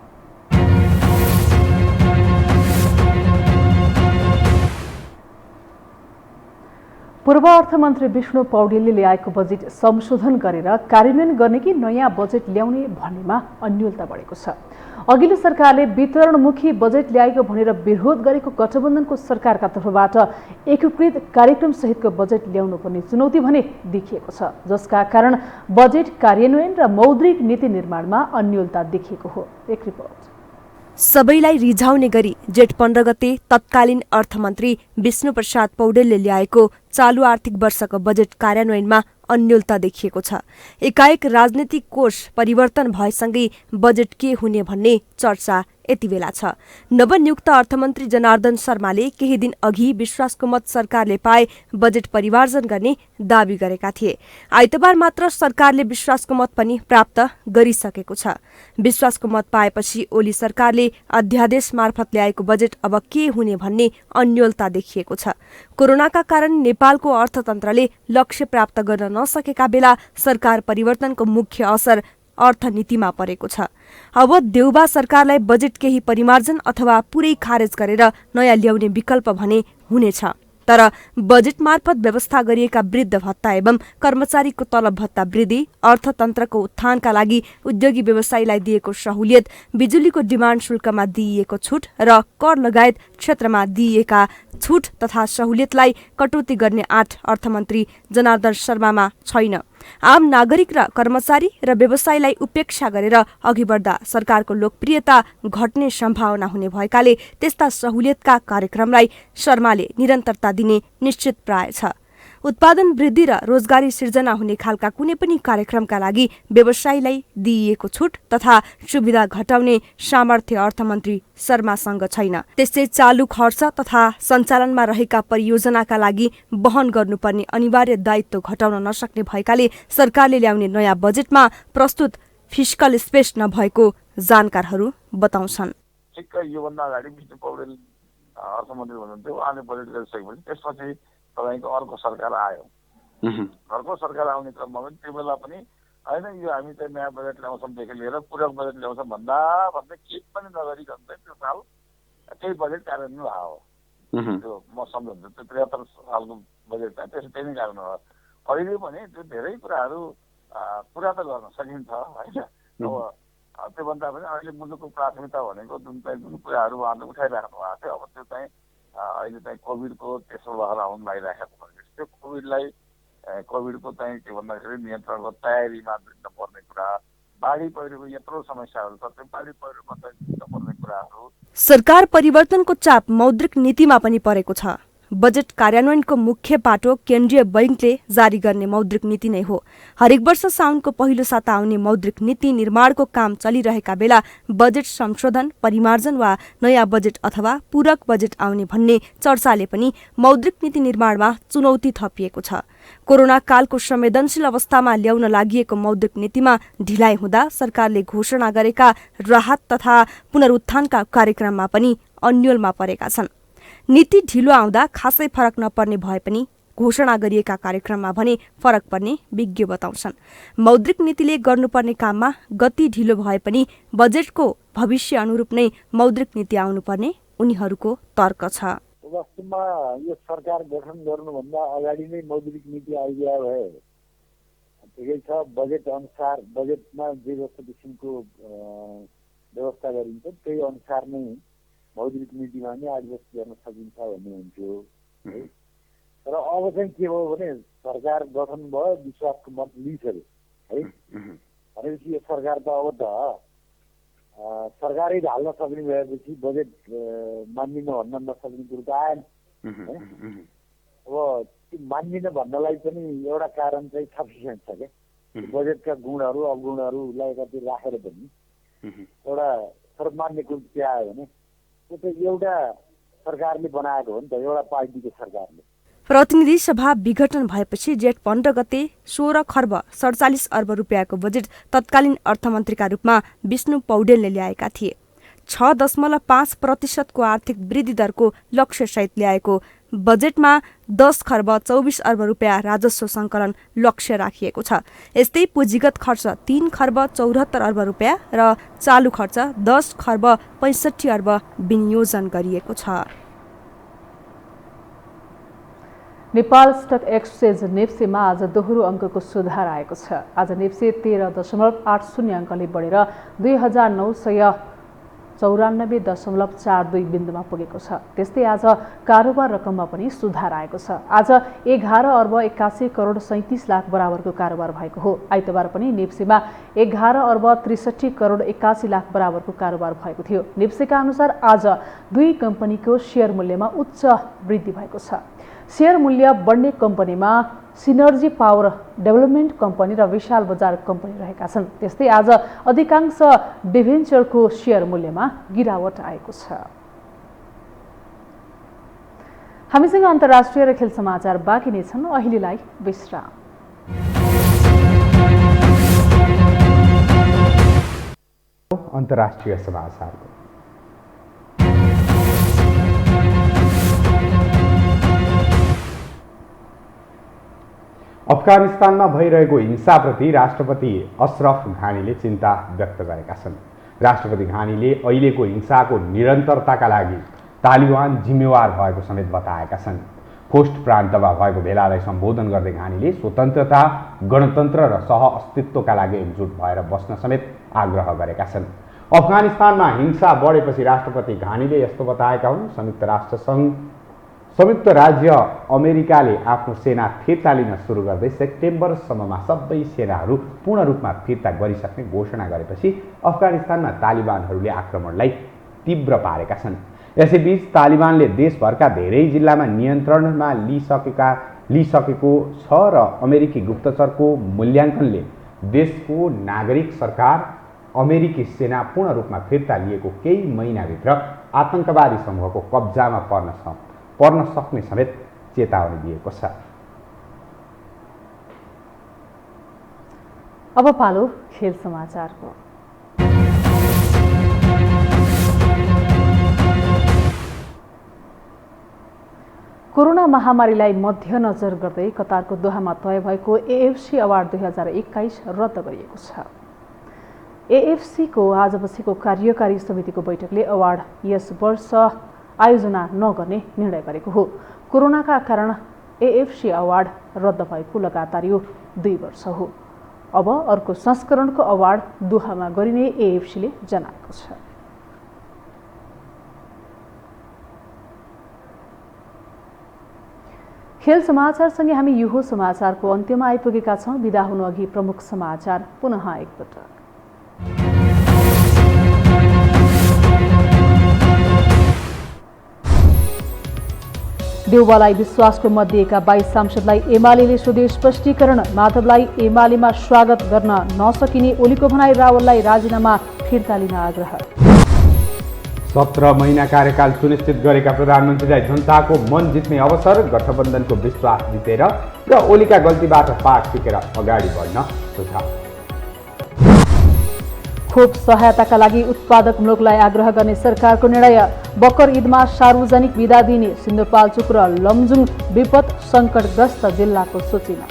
पूर्व अर्थमन्त्री विष्णु पौडेलले ल्याएको बजेट संशोधन गरेर कार्यान्वयन गर्ने कि नयाँ बजेट ल्याउने भन्नेमा अन्योलता बढेको छ। अघिल्लो सरकारले वितरणमुखी बजेट ल्याएको भनेर विरोध गरेको गठबन्धनको सरकारका तर्फबाट एकीकृत कार्यक्रम सहितको बजेट ल्याउनु पर्ने चुनौती भने देखिएको छ, जसका कारण बजेट कार्यान्वयन र मौद्रिक नीति निर्माणमा अन्योलता देखिएको हो। एक रिपोर्ट। सबैलाई रिझाउने गरी जेठ 15 गते तत्कालीन अर्थमन्त्री विष्णुप्रसाद पौडेलले ल्याएको चालु आर्थिक वर्षको बजेट कार्यान्वयनमा अन्योलता देखिएको छ। एकाएक राजनीतिक कोष परिवर्तन भएसँगै बजेट के हुने भन्ने चर्चा यति बेला छ। नवनियुक्त अर्थमन्त्री जनार्दन शर्माले केही दिन अघि विश्वासको मत सरकारले पाए बजेट परिमार्जन गर्ने दावी गरेका थिए। आइतबार मात्र सरकारले विश्वासको मत पनि प्राप्त गरिसकेको छ। विश्वासको मत पाएपछि ओली सरकारले अध्यादेश मार्फत ल्याएको बजेट अब के हुने भन्ने अन्योलता देखिएको छ। कोरोनाका कारण नेपालको अर्थतन्त्रले लक्ष्य प्राप्त गर्न नसकेका बेला सरकार परिवर्तनको मुख्य असर अर्थनीतिमा परेको छ। अब देउबा सरकारलाई बजेट केही परिमार्जन अथवा पुरै खारेज गरेर नयाँ ल्याउने विकल्प भने हुनेछ। तर बजेट मार्फत व्यवस्था गरिएका वृद्ध भत्ता एवं कर्मचारीको तलब भत्ता वृद्धि, अर्थतन्त्रको उत्थानका लागि उद्योगी व्यवसायीलाई दिएको सहुलियत, बिजुलीको डिमान्ड शुल्कमा दिइएको छुट र कर लगायत क्षेत्रमा दिइएका छुट तथा सहुलियतलाई कटौती गर्ने आँट अर्थमन्त्री जनार्दन शर्मामा छैन। आम नागरिक र कर्मचारी र व्यवसायीलाई उपेक्षा गरेर अघि बढ्दा सरकारको लोकप्रियता घट्ने सम्भावना हुने भएकाले त्यस्ता सहुलियतका कार्यक्रमलाई शर्माले निरन्तरता दिने निश्चित प्राय छ। उत्पादन वृद्धि र रोजगारी सिर्जना हुने खालका कुनै पनि कार्यक्रमका लागि व्यवसायीलाई दिइएको छुट तथा सुविधा घटाउने सामर्थ्य अर्थमन्त्री शर्मासँग छैन। त्यसै चालू खर्च तथा सञ्चालनमा रहेका परियोजनाका लागि वहन गर्नुपर्ने अनिवार्य दायित्व घटाउन नसक्ने भएकाले सरकारले ल्याउने नयाँ बजेटमा प्रस्तुत फिस्कल स्पेस नभएको जानकारहरू बताउँछन्। ठिक्क योभन्दा अगाडि विष्णु पौडेल अर्थमन्त्री हुनुहुन्थ्यो, उहाँले बजेट गरिसकेपछि त्यसपछि तपाईँको अर्को सरकार आयो। अर्को सरकार आउने क्रममा पनि त्यो बेला पनि होइन यो हामी चाहिँ नयाँ बजेट ल्याउँछौँदेखि लिएर पूरक बजेट ल्याउँछौँ भन्दा केही पनि नगरिकन चाहिँ त्यो साल त्यही बजेट कार्यान्वयन भयो। त्यो म सम्झन्छु त्यो 73 सालको बजेट चाहिँ त्यही नै कार्यान्वयन भयो। अहिले पनि त्यो धेरै कुराहरू पुरा त गर्न सकिन्छ होइन। अब त्योभन्दा पनि अहिले मुलुकको प्राथमिकता भनेको जुन कुराहरू उहाँले उठाइराख्नु भएको थियो, अब त्यो चाहिँ अहिले चाहिँ कोभिडको तेस्रो लहर आउनु लागिराखेको छ। त्यो कोभिडको चाहिँ के भन्दाखेरि नियन्त्रणको तयारीमा जुट्नुपर्ने कुरा, बाढी पहिरोको यत्रो समस्याहरू छ, त्यो बाढी पहिरोमा चाहिँ जुट्नुपर्ने कुराहरू। सरकार परिवर्तनको चाप मौद्रिक नीतिमा पनि परेको छ। बजेट कार्यान्वयनको मुख्य पाटो केन्द्रीय बैंकले जारी गर्ने मौद्रिक नीति नै हो। हरेक वर्ष साउनको पहिलो साता आउने मौद्रिक नीति निर्माणको काम चलिरहेका बेला बजेट संशोधन, परिमार्जन वा नयाँ बजेट अथवा पूरक बजेट आउने भन्ने चर्चाले पनि मौद्रिक नीति निर्माणमा चुनौती थपिएको छ। कोरोना कालको संवेदनशील अवस्थामा ल्याउन लागिएको मौद्रिक नीतिमा ढिलाइ हुँदा सरकारले घोषणा गरेका राहत तथा पुनरुत्थानका कार्यक्रममा पनि अन्योलमा परेका छन्। नीति ढिलो आउँदा खासै फरक नपर्ने भए पनि घोषणा गरिएका कार्यक्रममा भने फरक पर्ने विज्ञ बताउँछन्। मौद्रिक नीतिले गर्नुपर्ने काममा गति ढिलो भए पनि बजेटको भविष्य अनुरूप नै मौद्रिक नीति आउनुपर्ने उनीहरूको तर्क छ। वास्तवमा यो सरकार गठन गर्नुभन्दा अगाडि नै मौद्रिक नीति आइदिया भए ठिकै छ। बजेट अनुसार बजेटमा जे जस्तो किसिमको व्यवस्था गरिन्छ त्यही अनुसार नै मौद्रिक नीतिमा नै एडजस्ट गर्न सकिन्छ भन्ने हुन्थ्यो है। तर अब चाहिँ के भयो भने सरकार गठन भयो, विश्वासको मत लिइसक्यो है। भनेपछि यो सरकार त अब त सरकारै ढाल्न सक्ने भएपछि बजेट मान्दिन भन्न नसक्ने कुरो त आएन। अब त्यो मान्दिन भन्नलाई पनि एउटा कारण चाहिँ सफिसियन्ट छ क्या। बजेटका गुणहरू अवगुणहरूलाई कति राखेर पनि एउटा सर्वमान्य कुरो के आयो भने त्यो त एउटा सरकारले बनाएको हो नि त, एउटा पार्टीको सरकारले। प्रतिनिधि सभा विघटन भएपछि जेठ 15 गते 16 खर्ब 47 अर्ब रुपियाँको बजेट तत्कालीन अर्थमन्त्रीका रूपमा विष्णु पौडेलले ल्याएका थिए। 6.5% को आर्थिक वृद्धि दरको लक्ष्यसहित ल्याएको बजेटमा 10 खर्ब 24 अर्ब रुपियाँ राजस्व सङ्कलन लक्ष्य राखिएको छ। यस्तै पुँजीगत खर्च 3 खर्ब 74 अर्ब रुपियाँ र चालु खर्च 10 खर्ब 65 अर्ब विनियोजन गरिएको छ। नेपाल स्टक एक्सचेन्ज नेप्सेमा आज दोहोरो अङ्कको सुधार आएको छ। आज नेप्से 13.80 अङ्कले बढेर 2994.42 बिन्दुमा पुगेको छ। त्यस्तै आज कारोबार रकममा पनि सुधार आएको छ। आज 11 अर्ब 81 करोड 37 लाख बराबरको कारोबार भएको हो। आइतबार पनि नेप्सेमा 11 अर्ब 63 करोड 81 लाख बराबरको कारोबार भएको थियो। नेप्सेका अनुसार आज दुई कम्पनीको सेयर मूल्यमा उच्च वृद्धि भएको छ। सेयर मूल्य बढ्ने कम्पनीमा सिनर्जी पावर डेभलपमेन्ट कम्पनी र विशाल बजार कम्पनी रहेका छन्। त्यस्तै आज अधिकांश डिभेन्चरको सेयर मूल्यमा गिरावट आएको छ। हामीसँग अन्तर्राष्ट्रिय र खेल समाचार बाँकी नै छन्। अहिलेलाई विश्राम। अन्तर्राष्ट्रिय समाचार अफगानिस्तानमा भइरहेको हिंसाप्रति राष्ट्रपति अशरफ घानीले चिन्ता व्यक्त गरेका छन्। राष्ट्रपति घानीले अहिलेको हिंसाको निरन्तरताका लागि तालिबान जिम्मेवार भएको समेत बताएका छन्। खोस्ट प्रान्तमा भएको भेलालाई सम्बोधन गर्दै घानीले स्वतन्त्रता, गणतन्त्र र सह-अस्तित्वका लागि एकजुट भएर बस्न समेत आग्रह गरेका छन्। अफगानिस्तानमा हिंसा बढेपछि राष्ट्रपति घानीले यस्तो बताएका हुन्। संयुक्त राष्ट्र सङ्घ संयुक्त राज्य अमेरिकाले आफ्नो सेना फिर्ता लिन सुरु गर्दै सेप्टेम्बरसम्ममा सबै सेनाहरू पूर्ण रूपमा फिर्ता गरिसक्ने घोषणा गरेपछि अफगानिस्तानमा तालिबानहरूले आक्रमणलाई तीव्र पारेका छन्। यसैबीच तालिबानले देशभरका धेरै जिल्लामा नियन्त्रणमा लिइसकेको छ र अमेरिकी गुप्तचरको मूल्याङ्कनले देशको नागरिक सरकार अमेरिकी सेना पूर्ण रूपमा फिर्ता लिएको केही महिनाभित्र आतंकवादी समूहको कब्जामा पर्न सक्ने समेत चेतावनी दिएको छ। अब पालो खेल समाचारको। कोरोना महामारीलाई मध्यनजर गर्दै कतारको दोहामा तय भएको एएफसी अवार्ड 2021 रद्द गरिएको छ। एएफसीको आज बसेको कार्यकारी समितिको बैठकले अवार्ड यस वर्ष आयोजना नगर्ने निर्णय गरेको हो। कोरोनाका कारण एएफसी अवार्ड रद्द भएको लगातार यो 2 वर्ष हो। अब अर्को संस्करणको अवार्ड दोहामा गरिने एएफसीले जनाएको छ। खेल समाचारसँगै हामी यो समाचारको अन्त्यमा आइपुगेका छौँ। बिदा हुनु अघि प्रमुख समाचार पुनः एकपटक। देउवालाई विश्वासको मध्येका 22 सांसदलाई एमालेले सोधे स्पष्टीकरण। माधवलाई एमालेमा स्वागत गर्न नसकिने ओलीको भनाई। रावललाई राजीनामा फिर्ता लिन आग्रह। 17 महिना कार्यकाल सुनिश्चित गरेका प्रधानमन्त्रीलाई जनताको मन जित्ने अवसर। गठबन्धनको विश्वास जितेर र ओलीका गल्तीबाट पाठ सिकेर अगाडि बढ्न सुझाव। खोप सहायताका लागि उत्पादक मुलुकलाई आग्रह गर्ने सरकारको निर्णय। बकर ईदमा सार्वजनिक बिदा दिने। सिन्धुपाल्चोक र लमजुङ विपद सङ्कटग्रस्त जिल्लाको सूचीमा।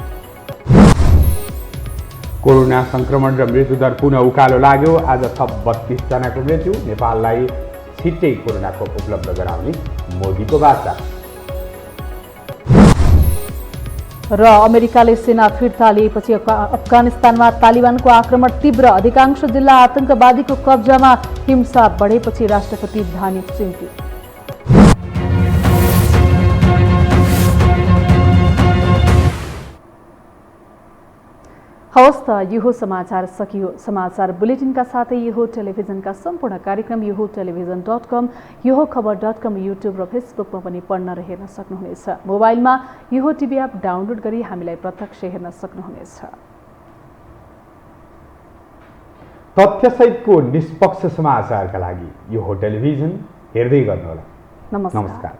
कोरोना संक्रमण र मृत्युदर पुनः उकालो लाग्यो। आज थप 32 जनाको मृत्यु। नेपाललाई छिट्टै कोरोना खोप उपलब्ध गराउने मोदीको वार्ता। र अमेरिकाले सेना फिर्ता लिएपछि अफगानिस्तानमा तालिबानको आक्रमण तीव्र। अधिकांश जिल्ला आतंकवादीको कब्जामा। हिंसा बढेपछि राष्ट्रपति धानी चिन्तित। हवस् त यो समाचार सकियो। समाचार बुलेटिनका साथै यो टेलिभिजनका सम्पूर्ण कार्यक्रम यो टेलिभिजन.com, यो खबर.com, युट्युब र फेसबुकमा पनि पढ्न र हेर्न सक्नुहुनेछ। मोबाइलमा यो टिभी एप डाउनलोड गरी हामीलाई प्रत्यक्ष हेर्न सक्नुहुनेछ। तथ्यसहितको निष्पक्ष समाचारका लागि यो टेलिभिजन हेर्दै गर्नुहोला। नमस्कार।